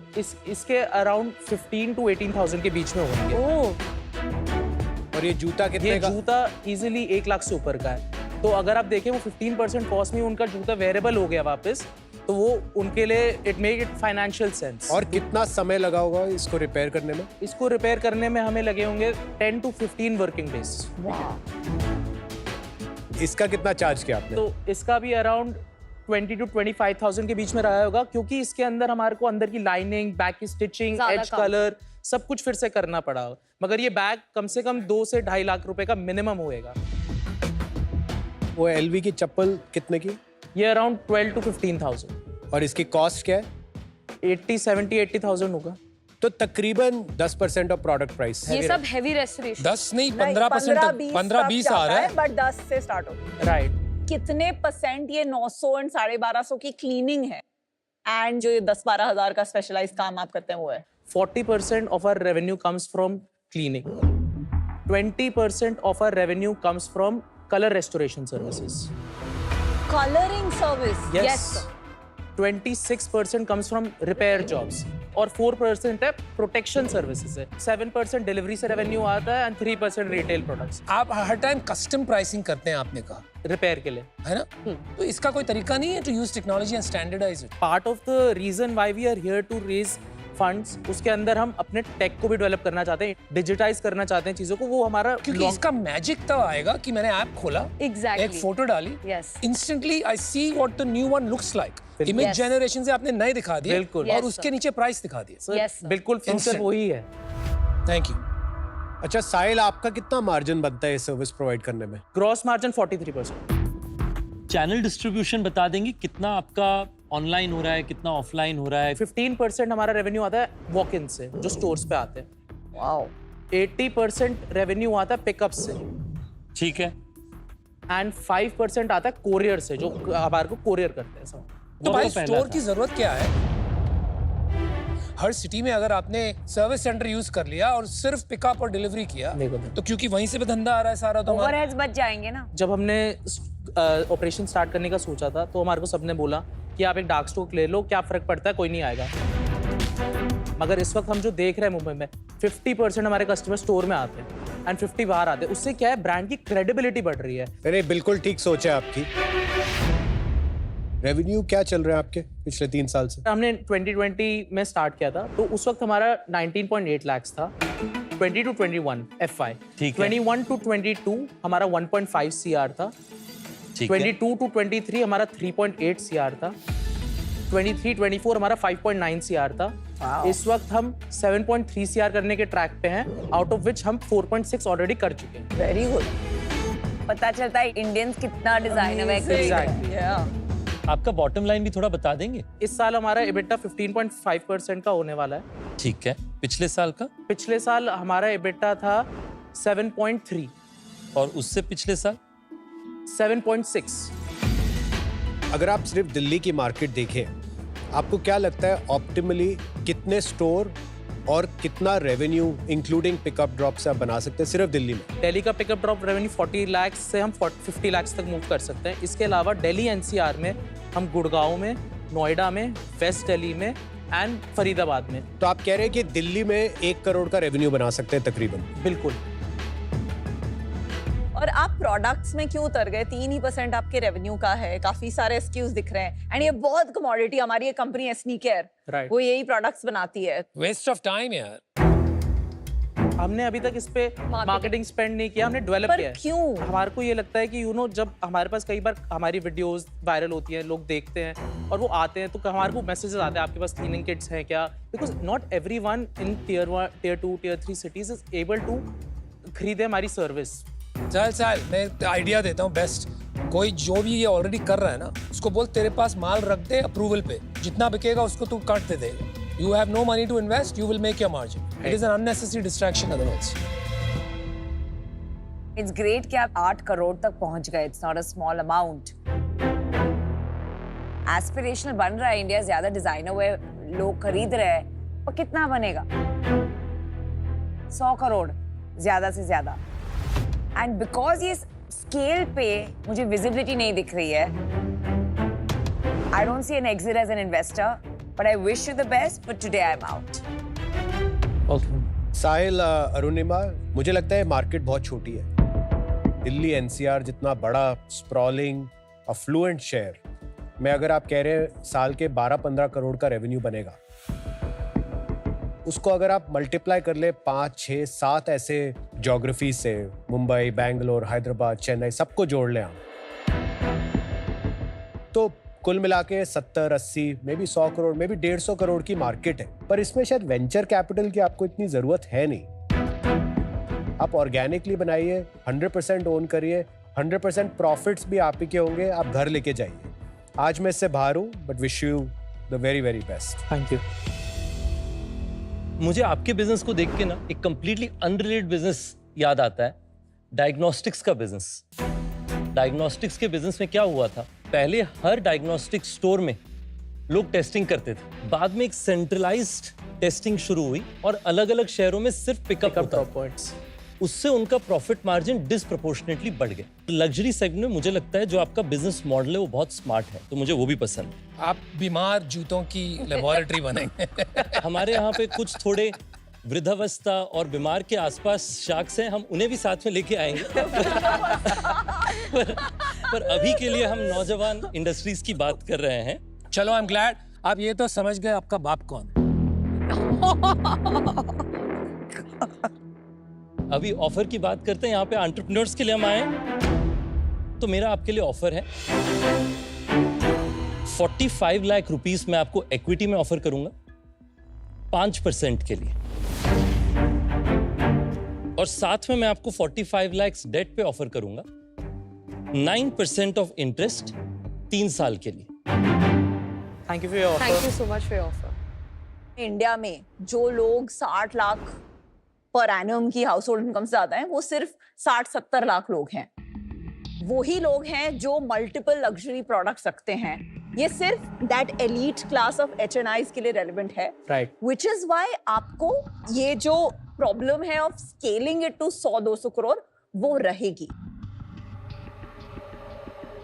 इसके अराउंड 15 to 18,000 के बीच में होंगे। और ये जूता कितने ये का? जूता इजीली 1 लाख से ऊपर का है। तो अगर आप देखें वो 15% कॉस्ट में उनका जूता वेरिएबल हो गया वापस, तो वो उनके लिए it make it financial sense. और कितना समय लगा होगा इसको रिपेयर करने में? इसको रिपेयर करने में हमें लगे होंगे 10 to 15 वर्किंग डेज। इसका कितना चार्ज किया आपने? तो इसका भी अराउंड 20 to 25,000 के बीच में रहा होगा, क्योंकि इसके अंदर हमारे को अंदर की लाइनिंग, बैक की स्टिचिंग, एज कलर सब कुछ फिर से करना पड़ा। मगर ये बैग कम से कम 2 से 2.5 लाख रुपए का मिनिमम होएगा। वो एलवी की चप्पल कितने की? ये अराउंड 12 to 15,000। और इसकी कॉस्ट क्या है? 80,000 होगा। तो तकरीबन 10% ऑफ प्रोडक्ट प्राइस। ये सब हेवी रेस्टोरेशन। 10 नहीं 15%, 15-20 आ रहा है, बट 10 से स्टार्ट होता है। राइट। कितने परसेंट ये 900 और 1250 की क्लीनिंग है, एंड जो ये 10-12 हजार का स्पेशलाइज्ड काम आप करते हैं वो है? 40% of our revenue comes from cleaning. 20% of our revenue comes from color restoration services. Colouring service? Yes. 26% comes from repair jobs. और 4% है प्रोटेक्शन सर्विसेज है। 7% डिलीवरी से रेवेन्यू आता है एंड 3% रिटेल प्रोडक्ट्स। आप हर टाइम कस्टम प्राइसिंग करते हैं, आपने कहा रिपेयर के लिए, है ना? तो इसका कोई तरीका नहीं है to use technology and standardise it? Part of the reason why we are here to raise funds, उसके अंदर हम अपने टेक को भी डेवलप करना चाहते हैं, डिजिटाइज करना चाहते हैं चीजों को। वो हमारा क्योंकि इसका मैजिक तब आएगा कि मैंने ऐप खोला, एक फोटो डाली, instantly I see what the new one looks like. Image generation से आपने नए दिखा दिए, बिल्कुल, और उसके नीचे प्राइस दिखा दिया। बिल्कुल फ्यूचर वही है। Thank you. अच्छा साहिल, आपका कितना मार्जिन बनता है सर्विस प्रोवाइड करने में? Gross margin 43%। चैनल डिस्ट्रीब्यूशन बता देंगे कितना आपका ऑनलाइन हो रहा है, कितना ऑफलाइन हो रहा है? 15% हमारा रेवेन्यू आता है वॉक इन से, जो स्टोर्स पे आते हैं। वाओ। 80% रेवेन्यू आता है पिकअप से। ठीक है। एंड 5% आता है कोरियर से, जो हमारे को कोरियर करते हैं सब। तो भाई स्टोर की जरूरत क्या है? हर सिटी में अगर आपने सर्विस सेंटर यूज कर लिया और सिर्फ पिकअप और डिलीवरी किया, तो क्योंकि वहीं से भी धंधा आ रहा है सारा, तो ओवरहेड्स बच जाएंगे ना। जब हमने ऑपरेशन स्टार्ट करने का सोचा था, तो हमारे को सबने बोला कि आप एक डार्क स्टोर ले लो, क्या फर्क पड़ता है, कोई नहीं आएगा। मगर इस वक्त हम जो देख रहे हैं मुंबई में, 50% हमारे कस्टमर स्टोर में आते हैं एंड 50 बाहर आते हैं। उससे क्या है, ब्रांड की क्रेडिबिलिटी बढ़ रही है। अरे बिल्कुल ठीक सोच है आपकी। रेवेन्यू क्या चल रहा है आपके पिछले 3 साल से? हमने 2020 में स्टार्ट किया था, तो उस वक्त हमारा 19.8 लाख था। 20 to 21 FY, 21 to 22 हमारा 1.5 CR था। 22 to 23 हमारा 3.8 CR था। 23-24 हमारा 5.9 CR था। इस वक्त हम 7.3 CR करने के ट्रैक पे हैं, आउट ऑफ विच हम 4.6 ऑलरेडी कर चुके हैं। Very good. पता चलता है इंडियंस कितना डिजाइनर है। आपका बॉटम लाइन भी थोड़ा बता देंगे? इस साल हमारा EBITDA 15.5% का होने वाला है। ठीक है। पिछले साल का? पिछले साल हमारा EBITDA था 7.3। और उससे पिछले साल? 7.6। अगर आप सिर्फ दिल्ली की मार्केट देखें, आपको क्या लगता है ऑप्टिमली कितने स्टोर और कितना रेवेन्यू इंक्लूडिंग पिकअप ड्रॉप से आप बना सकते हैं सिर्फ दिल्ली में? दिल्ली का पिकअप ड्रॉप रेवेन्यू 40 लाख से हम 50 लाख तक मूव कर सकते हैं। इसके अलावा दिल्ली NCR में हम गुड़गांव में, नोएडा में, वेस्ट दिल्ली में एंड फरीदाबाद में। तो आप कह रहे हैं कि दिल्ली में 1 करोड़ का रेवेन्यू बना सकते हैं तकरीबन? बिल्कुल। और आप प्रोडक्ट्स में क्यों उतर गए? 3% आपके रेवेन्यू का है, काफी सारे SKUs दिख रहे हैं, एंड ये बहुत कमोडिटी। हमारी ये कंपनी है स्नीकर, वो यही प्रोडक्ट्स बनाती है। वेस्ट ऑफ टाइम यार। हमने अभी तक इस पे मार्केटिंग स्पेंड नहीं किया, हमने डेवलप किया है। क्यों? हमारे को ये लगता है कि जब हमारे पास कई बार हमारी वीडियोस वायरल होती हैं, लोग देखते हैं और वो आते हैं, तो हमारे को मैसेजेस आते हैं, आपके पास क्लीनिंग किट्स हैं क्या? Because not everyone in tier 1, tier 2, tier 3 cities is able to खरीदे हमारी सर्विस। चल मैं आइडिया देता हूँ बेस्ट। कोई जो भी ये ऑलरेडी कर रहा है ना, उसको बोल तेरे पास माल रख दे अप्रूवल पे, जितना बिकेगा उसको तू कट दे देगा। You have no money to invest, you will make your margin. It is an unnecessary distraction otherwise. It's great कि आप 8 करोड़ तक पहुंच गए। It's not a small amount. Aspirational बन रहा है इंडिया, ज्यादा डिजाइनर हुए, लोग खरीद रहे हैं, पर कितना बनेगा? 100 करोड़। ज्यादा से ज्यादा। एंड बिकॉज ये स्केल पे मुझे विजिबिलिटी नहीं दिख रही है, I don't see an exit as an investor, but I wish you the best, but today I am out. Sahil, Arunima, मुझे लगता है मार्केट बहुत छोटी है। दिल्ली एनसीआर जितना बड़ा स्प्रॉलिंग अफ्लुएंट शहर में अगर आप कह रहे हैं साल के 12-15 करोड़ का रेवेन्यू बनेगा, उसको अगर आप मल्टीप्लाई कर ले 5, 6, 7 ऐसे ज्योग्राफी से, मुंबई, बैंगलोर, हैदराबाद, चेन्नई, सबको जोड़ लें आप, तो कुल मिला के 70, 80, may be 100 crore, may be 150 crore की मार्केट है। पर इसमें शायद वेंचर कैपिटल की आपको इतनी जरूरत है नहीं। आप ऑर्गेनिकली बनाइए, 100% ओन करिए, 100% प्रॉफिट्स भी आप ही के होंगे, आप घर लेके जाइए। आज मैं इससे बाहर हूँ, but wish you the very very best. Thank you. मुझे आपके बिजनेस को देख के ना एक कंप्लीटली अनरिलेटेड बिजनेस याद आता है, डायग्नोस्टिक्स का बिजनेस। डायग्नोस्टिक्स के बिजनेस में क्या हुआ था, पहले हर डायग्नोस्टिक स्टोर में लोग टेस्टिंग करते थे, बाद में एक सेंट्रलाइज्ड टेस्टिंग शुरू हुई और अलग अलग शहरों में सिर्फ पिकअप पॉइंट्स, उससे उनका प्रॉफिट मार्जिन डिसप्रोपोर्शनेटली बढ़ गया। लग्जरी सेगमेंट में मुझे लगता है जो आपका बिजनेस मॉडल है वो बहुत स्मार्ट है, तो मुझे वो भी पसंद है। आप बीमार जूतों की लेबोरेटरी बनेंगे। हमारे यहाँ पे कुछ थोड़े वृद्धावस्था और बीमार के आसपास शाख्स हैं, हम उन्हें भी साथ में लेके आएंगे। पर अभी के लिए हम नौजवान इंडस्ट्रीज की बात कर रहे हैं। चलो, आई एम ग्लैड आप ये तो समझ गए आपका बाप कौन है। अभी ऑफर की बात करते हैं, यहाँ पे एंटरप्रेन्योर्स के लिए हम आए, तो मेरा आपके लिए ऑफर है 45 लाख रुपीस मैं आपको इक्विटी में ऑफर करूंगा 5% के लिए, और साथ में मैं आपको 45 लाख डेट पे ऑफर करूंगा 9% ऑफ इंटरेस्ट 3 साल के लिए। Thank you for your offer. Thank you so much for your offer. India में जो लोग 60 लाख पर एनम की हाउस होल्ड इनकम से ज्यादा हैं, वो सिर्फ 60-70 लाख लोग हैं। वही लोग हैं जो मल्टीपल लग्जरी प्रोडक्ट्स रखते हैं। ये सिर्फ that elite class of HNIs के लिए रेलेवेंट है, राइट, विच इज व्हाई आपको ये जो प्रॉब्लम है of scaling it to 100-200 crore वो रहेगी।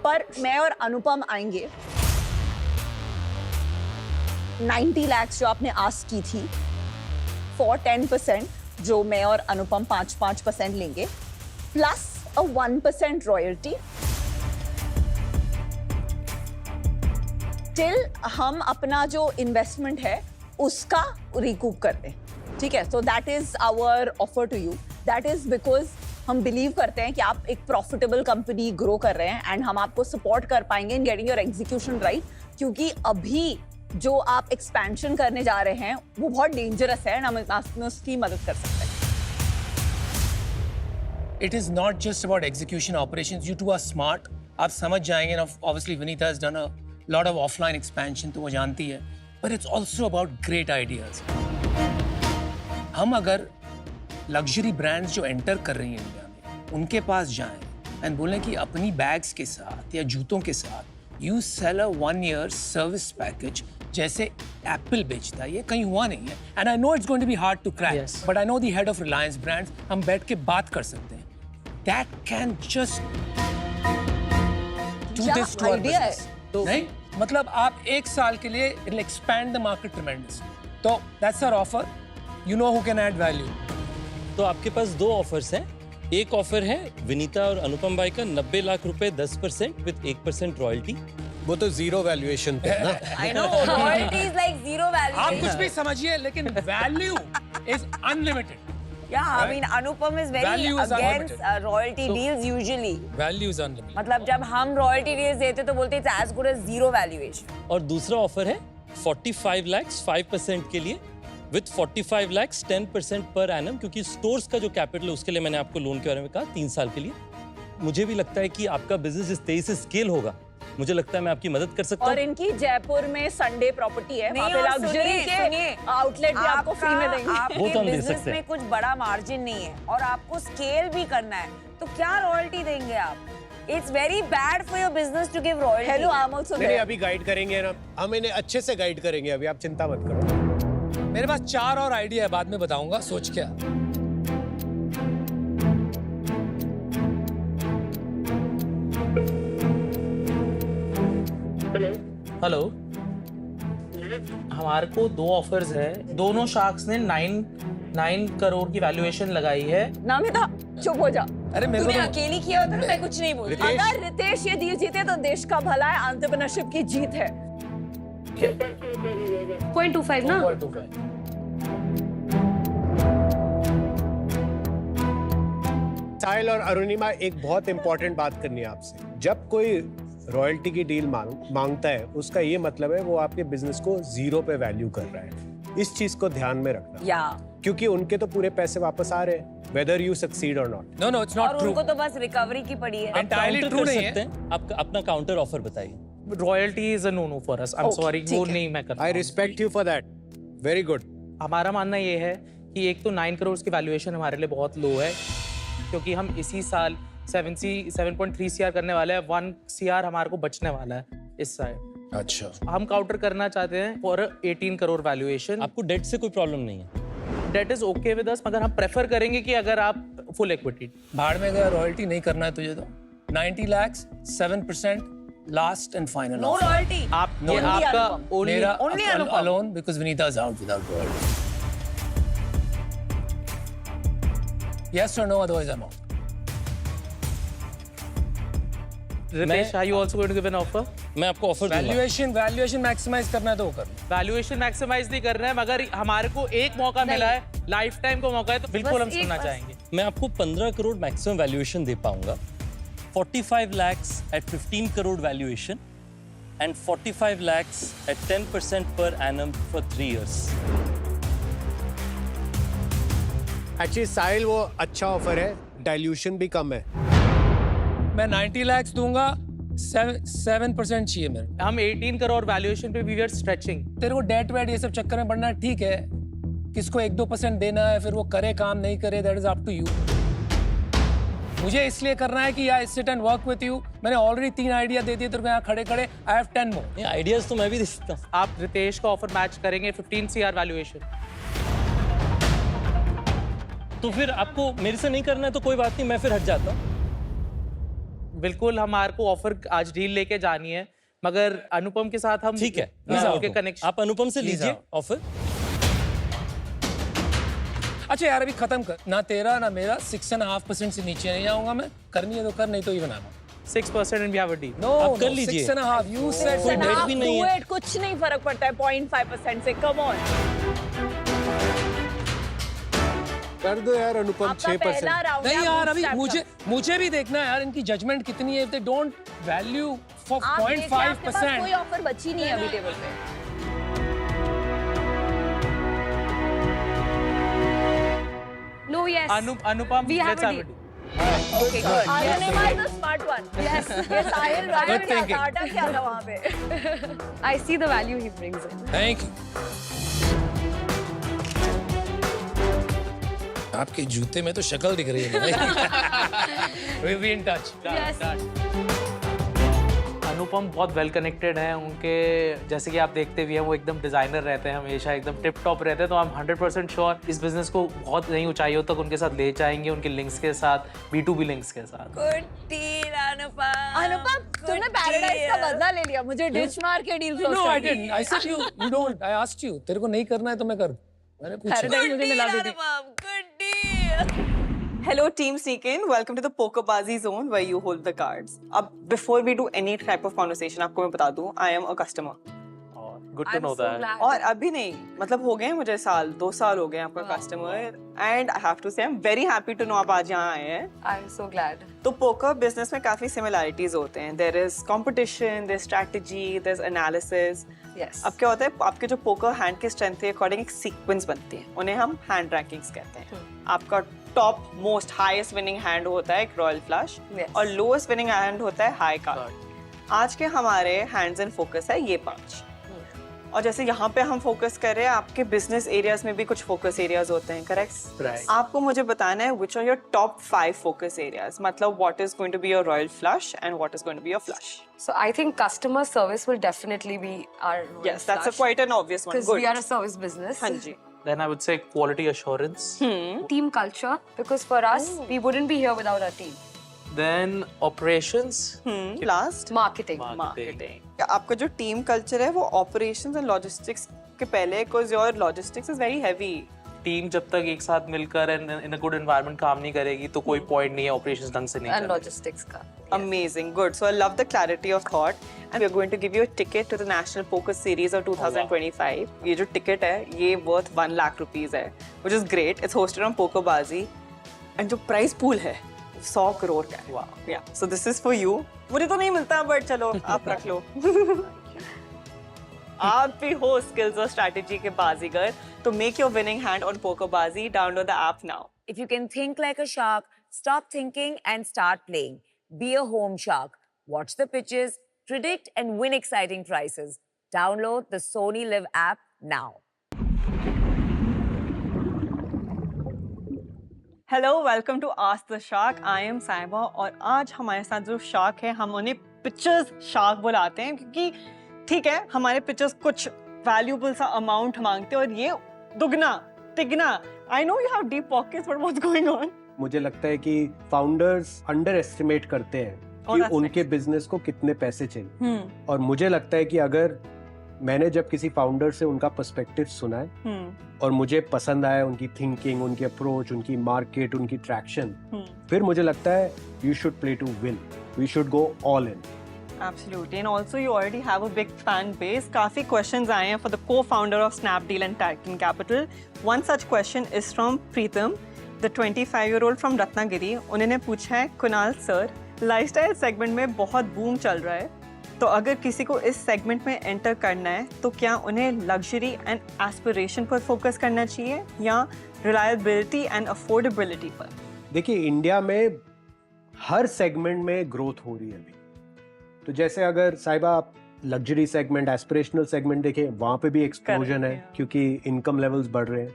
पर मैं और अनुपम आएंगे 90 लाख जो आपने आस्क की थी फॉर 10%, जो मैं और अनुपम 5% लेंगे, प्लस अ 1% रॉयल्टी टिल हम अपना जो इन्वेस्टमेंट है उसका रिकूप कर दें। ठीक है, so that is our offer to you. That is because हम बिलीव करते हैं कि आप एक प्रॉफिटेबल कंपनी ग्रो कर रहे हैं एंड हम आपको सपोर्ट कर पाएंगे in getting your execution right, क्योंकि अभी जो आप एक्सपेंशन करने जा रहे हैं वो बहुत डेंजरस है, हम उसकी मदद कर सकते हैं। It is not just about execution operations. You two are smart. आप समझ जाएंगे ना. Obviously, Vinita has done a lot of offline expansion, तो वो जानती है. But it's also about great ideas. हम अगर luxury brands जो enter कर रही हैं इंडिया में, उनके पास जाएं and बोलें कि अपनी bags के साथ या जूतों के साथ you sell a 1-year service package जैसे Apple बेचता है, ये कहीं हुआ नहीं है. And I know it's going to be hard to crack. Yes. But I know the head of Reliance Brands, हम बैठ के बात कर सकते हैं. That can just do क्या this to our idea है? business. नहीं, मतलब आप एक साल के लिए it'll expand the market tremendously. तो that's our offer. You know who can add value. तो आपके पास 2 ऑफर्स हैं। एक ऑफर है विनीता और अनुपम भाई का 90 लाख रुपए 10% विद 1% रॉयल्टी। वो तो जीरो वैल्यूएशन पे है ना। I know, royalty is like zero value. आप कुछ भी समझिए, लेकिन value is unlimited. Yeah, I mean, Anupam is very Value is against unlimited. royalty So- deals usually. Value is unlimited. मतलब जब हम royalty deals देते तो बोलते it's as good as zero valuation. और दूसरा ऑफर है 45 लाख 5% के लिए विद 45 लाख 10% पर एनम, क्योंकि स्टोर्स का जो कैपिटल है उसके लिए मैंने आपको लोन के बारे में कहा 3 साल के लिए। मुझे भी लगता है कि आपका बिजनेस इस तेजी से स्केल होगा, मुझे लगता है मैं आपकी मदद कर सकता और हूँ। इनकी जयपुर में संडे प्रॉपर्टी है, वहाँ नहीं, पे और लग्जरी के आउटलेट भी आपको फ्री में देंगे। वो आपके तो हम दे बिजनेस सकते हैं। में कुछ बड़ा मार्जिन नहीं है और आपको स्केल भी करना है, तो क्या रॉयल्टी देंगे आप? It's very bad for your business to give royalty. Hello, I am also नहीं, अभी गाइड करेंगे ना, हम इन्हें अच्छे से गाइड करेंगे, अभी आप चिंता मत करो। मेरे पास 4 और आइडिया है, बाद में बताऊंगा, सोच क्या. हेलो, हमारे को 2 ऑफर्स है। दोनों शार्क्स ने 9 करोड़ की वैल्यूएशन लगाई है। नामिता चुप हो जा। अरे मेरे को तूने तो अकेली किया होता ना, मैं कुछ नहीं बोलती। अगर रितेश ये डील जीते तो देश का भला है, एंटरप्रेन्योरशिप की जीत है। 0.25 ना? 2.25। साहिल और अरुणिमा, एक बहुत इंपॉर्टेंट बात करनी है आपसे। जब कोई रॉयल्टी की डील मांगता है, उसका ये मतलब है वो आपके बिजनेस को 0 पे वैल्यू कर रहा है। इस चीज को ध्यान में रखना, या क्योंकि उनके तो पूरे पैसे वापस आ रहे हैं, वेदर यू सक्सीड और नॉट। नो इट्स और नॉट ट्रू। उनको तो बस रिकवरी की पड़ी है। Entirely काउंटर true कर नहीं सकते है। हैं। आप अपना काउंटर ऑफर बताइए। Royalty is a no for us. I am sorry, वो नहीं मैं करता। I respect you for that, very good. हमारा मानना ये है कि एक तो 9 करोड़ की वैल्यूएशन हमारे लिए बहुत लो है, क्योंकि हम इसी साल 7.3 CR करने वाले हैं। 1 CR हमारे को बचने वाला है इस साइड। अच्छा, हम काउंटर करना चाहते हैं फॉर 18 करोड़ वैल्यूएशन। आपको डेट से कोई प्रॉब्लम नहीं है? Debt is okay with us, मगर हम प्रेफर करेंगे कि अगर आप फुल इक्विटी। भाड़ में गया, रॉयल्टी नहीं करना है तुझे तो 90 lakh 7% last and final. No royalty. आप ये आपका मेरा only Anupam. Alone because Vineeta is out without royalty. Yes और no, otherwise I am out. Ritesh, are you also going to give an offer? मैं आपको ऑफर दूंगा। वैल्यूएशन मैक्सिमाइज करना है तो वो कर लो। वैल्यूएशन मैक्सिमाइज नहीं कर रहे हैं, मगर हमारे को एक मौका मिला है, लाइफ टाइम का मौका है, तो बिल्कुल हम सुनना चाहेंगे। मैं आपको 15 करोड़ मैक्सिमम वैल्यूएशन दे पाऊंगा, 45 lakhs at 15 crore valuation and 45 lakhs at 10% per annum for 3 years. Actually साहिल, वो अच्छा ऑफर है, डाइल्यूशन भी कम है। मैं 90 लाख दूंगा, 7% चाहिए मेरे। हम 18 करोड़ वैल्यूएशन पे वी आर स्ट्रेचिंग। तेरे को डेट वेट ये सब चक्कर में पड़ना ठीक है, किसको 1-2% देना है, फिर वो करे काम नहीं करे, that is up to you. मुझे इसलिए करना है कि I sit and work with you. मैंने ऑलरेडी 3 आइडिया दे दिए तेरे को यहाँ खड़े खड़े। I have 10 more. ये आइडियाज तो मैं भी दे सकता हूँ। आप रितेश का ऑफर मैच करेंगे 15 CR वैल्यूएशन। तो फिर आपको मेरे से नहीं करना है तो कोई बात नहीं, मैं फिर हट जाता हूँ। बिल्कुल, हमारे को ऑफर आज डील लेके जानी है, मगर अनुपम के साथ हम ठीक है, आपके कनेक्शन। आप अनुपम से लीजिए ऑफर। अच्छा यार, अभी खत्म कर ना, तेरा ना मेरा 6.5% से नीचे नहीं आऊंगा मैं। करनी है तो कर, नहीं तो even 6% and we have a deal. No, आप कर लीजिए। 6.5 यू सेड। कोई डेट भी नहीं है। कुछ नहीं फर्क पड़ता है 0.5% से। कम ऑन, कर दो यार अनुपम, आपका पहला 6%। राउंड नहीं है, यार, अभी bootstrap मुझे भी देखना है यार इनकी जजमेंट कितनी है। If they don't value for का। आप देखिए, आपके पास 0.5%। कोई ऑफर बची नहीं है अभी टेबल पे। No, yes. Anupam, We have let's a have a deal. deal। Okay, good. Arunima is the smart one. Yes. ये साहिल Good राइट क्या thinking. था, अटक क्या था वहाँ पे? I see the value he brings in. Thank you. आपके जूते में तो शक्ल दिख रही है। We'll be in touch. Yes. अनुपम बहुत वेल कनेक्टेड हैं, उनके जैसे कि आप देखते भी हैं, वो एकदम डिजाइनर रहते हैं, हमेशा एकदम टिप टॉप रहते हैं। तो हम 100% श्योर इस बिजनेस को बहुत नई ऊंचाइयों तक उनके साथ ले जाएंगे, उनके लिंक्स के साथ, B2B लिंक्स के साथ। Good deal, अनुपम। अनुपम, तुमने पैराडाइज का बदला ले लिया, मुझे डिच मार के डील क्लोज No, कर I the. didn't. I said you don't. I asked you. तेरे को नहीं करना है तो मैं कर। मैंने पूछा। पैराडाइज मुझे मिला Deal, देती। अनुपम, good deal. Hello, Team Sneakin. Welcome to the Pokerbazi zone where you hold the cards. अब before we do any type of conversation, आपको मैं बता दूं, I am a customer. Good to know that. और अभी नहीं, मतलब हो गए हैं मुझे 2 साल हो गए हैं आपका customer, and I have to say I am very happy to know आप आज यहाँ आए हैं। I'm so glad. तो पोकर बिजनेस में काफी सिमिलैरिटीज होते हैं। There is competition, there strategy, there is analysis. Yes. अब क्या होता है, आपके जो पोकर हैंड के स्ट्रेंथ के अकॉर्डिंग एक सीक्वेंस बनती है, उन्हें हम हैंड रैंकिंग्स कहते हैं। आपका top most highest winning hand होता है एक रॉयल फ्लश, Yes. और लोएस्ट विनिंग हैंड होता है हाई कार्ड। आज के हमारे हैंड्स इन फोकस है ये 5। और जैसे यहाँ पे हम फोकस कर रहे हैं, आपके बिजनेस एरियाज में भी कुछ फोकस एरियाज होते हैं, करेक्ट? Right. आपको मुझे बताना है which are your top 5 focus areas, मतलब what is going to be your royal flush and what is going to be your flush. So I think customer service will definitely be our Yes, that's a quite an obvious one. because Good. we are a service business. हाँ जी। Then I would say quality assurance. Team culture, because for us we wouldn't be here without our team. Then operations, last marketing. आपका जो team culture है वो operations and logistics के पहले, because your logistics is very heavy. Team जब तक एक साथ मिलकर इन अ गुड एनवायरनमेंट काम नहीं करेगी तो कोई पॉइंट नहीं है ऑपरेशंस ढंग से नहीं एंड चलेगा। लॉजिस्टिक्स का Amazing, good. So I love the clarity of thought, and we are going to give you a ticket to the National Poker Series of 2025. ये जो ticket है, ये worth 1 lakh rupees है, which is great. It's hosted on PokerBaazi, and जो prize pool है, 100 crore का है. Wow. Yeah. So this is for you. मुझे तो नहीं मिलता, but चलो आप रख लो. आप भी हो skills और strategy के बाजीगर, तो make your winning hand on PokerBaazi. Download the app now. If you can think like a shark, stop thinking and start playing. Be a home shark. Watch the pitches, predict and win exciting prizes. Download the Sony Live app now. Hello, welcome to ask the shark. I am Saiba और आज हमारे साथ जो shark है हम उन्हें pictures shark बुलाते हैं, क्योंकि ठीक है हमारे पिक्चर्स कुछ वैल्यूबल सा अमाउंट मांगते हैं और ये दुगना तिगना। I know you have deep pockets, but what's going on? मुझे लगता है कि फाउंडर्स अंडर एस्टिमेट करते हैं कि उनके बिजनेस को कितने पैसे चाहिए, और मुझे लगता है कि अगर मैंने जब किसी फाउंडर से उनका पर्सपेक्टिव सुना है और मुझे पसंद आया उनकी थिंकिंग, उनकी अप्रोच, उनकी मार्केट, उनकी ट्रैक्शन, फिर मुझे लगता है you should play to win, we should go all in. Absolutely, and also you already have a big fan base. काफी questions आए हैं for the co-founder of Snapdeal and Titan Capital. One such question is from Preetham, the 25-year-old from Ratnagiri. उन्होंने पूछा है, Kunal sir, lifestyle segment में बहुत boom चल रहा है, तो अगर किसी को इस सेगमेंट में एंटर करना है तो क्या उन्हें लग्जरी एंड एस्पिरेशन पर फोकस करना चाहिए या रिलायबिलिटी एंड अफोर्डेबिलिटी पर? देखिए, इंडिया में हर सेगमेंट में ग्रोथ हो रही है अभी। तो जैसे अगर साहिबा आप लग्जरी सेगमेंट, एस्पिरेशनल सेगमेंट देखें, वहाँ पे भी एक्सप्लोजन है क्योंकि इनकम लेवल्स बढ़ रहे हैं,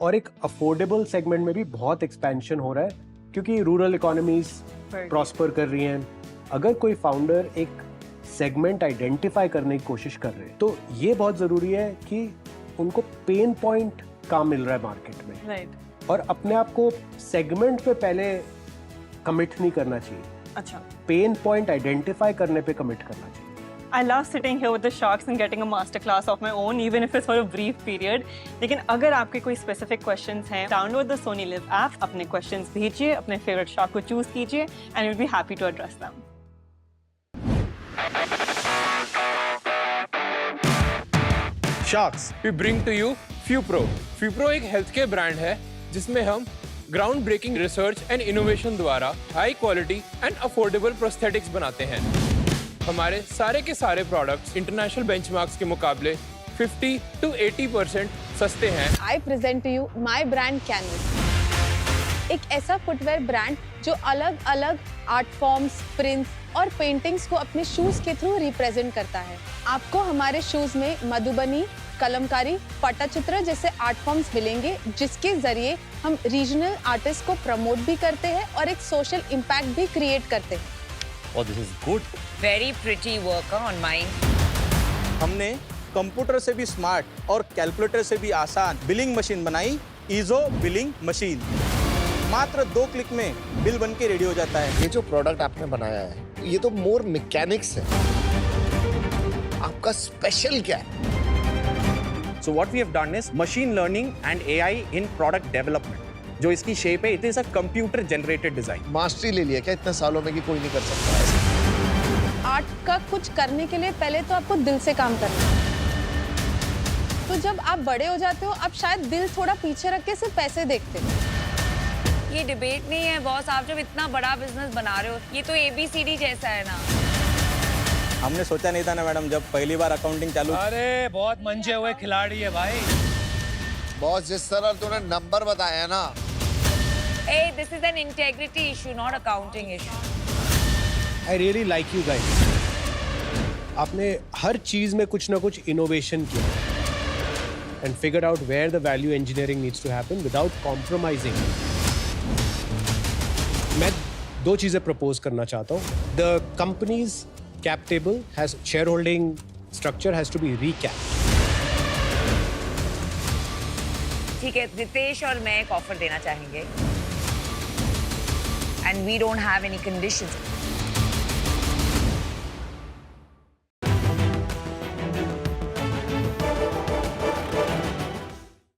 और एक अफोर्डेबल सेगमेंट में भी बहुत एक्सपेंशन हो रहा है क्योंकि रूरल इकोनॉमीज प्रॉस्पर कर रही हैं। अगर कोई फाउंडर एक सेगमेंट आइडेंटिफाई करने की कोशिश कर रहे हैं तो ये बहुत जरूरी है कि उनको पेन पॉइंट कहाँ मिल रहा है मार्केट में, और अपने आप को सेगमेंट पे पहले कमिट नहीं करना चाहिए। अच्छा, पेन पॉइंट आइडेंटिफाई करने पे कमिट करना चाहिए। I love sitting here with the sharks and getting a masterclass of my own, even if it's for a brief period. लेकिन अगर आपके कोई specific questions हैं, download the Sony Live app, अपने questions भेजिए, अपने favorite shark को choose कीजिए, and we'll be happy to address them. Sharks, we bring to you FuPro. FuPro एक हेल्थ केयर ब्रांड है जिसमें हम ground breaking research and innovation द्वारा high quality and affordable prosthetics बनाते हैं। हमारे सारे के सारे प्रोडक्ट्स इंटरनेशनल बेंचमार्क्स के मुकाबले 50 to 80% सस्ते हैं। I present to you my brand Canvas, एक ऐसा फुटवेयर ब्रांड जो अलग अलग आर्ट फॉर्म्स, प्रिंट्स और पेंटिंग्स को अपने शूज के थ्रू रिप्रेजेंट करता है। आपको हमारे शूज में मधुबनी, कलमकारी, पट्टचित्र जैसे आर्ट फॉर्म्स मिलेंगे, जिसके जरिए हम रीजनल आर्टिस्ट को प्रमोट भी करते हैं और एक सोशल इम्पैक्ट भी क्रिएट करते हैं। Oh, this is good. Very pretty work on mine. हमने कंप्यूटर से भी स्मार्ट और कैलकुलेटर से भी आसान बिलिंग मशीन बनाई, ईजो बिलिंग मशीन। मात्र 2 क्लिक में बिल बन के रेडी हो जाता है। ये जो प्रोडक्ट आपने बनाया है, ये तो मोर मैकेनिक्स है। आपका स्पेशल क्या है? So what we have done is machine learning and AI in product development. जो इसकी शेप है, it is a computer generated design. Mastery ले लिया क्या इतने सालों में कि कोई नहीं कर सकता ऐसे? आर्ट का कुछ करने के लिए पहले तो आपको दिल से काम करना है। तो जब आप बड़े हो जाते हो, आप शायद दिल थोड़ा पीछे रख के सिर्फ पैसे देखते हो। ये डिबेट नहीं है बॉस, आप जब इतना बड़ा बिजनेस बना रहे हो, ये तो ABCD जैसा है ना। हमने सोचा नहीं था ना मैडम, जब पहली बार अकाउंटिंग चालू। अरे बहुत मंजे हुए खिलाड़ी है भाई। बॉस, जिस तरह तूने नंबर बताया ना। Hey, this is an integrity issue, not accounting issue. I really like you guys. आपने हर चीज में कुछ ना कुछ इनोवेशन किया and figured out where the value engineering needs to happen without compromising. मैं 2 चीजें प्रपोज करना चाहता हूँ। The company's cap table has shareholding structure has to be recapped. ठीक है, रितेश और मैं एक ऑफर देना चाहेंगे। and we don't have any conditions.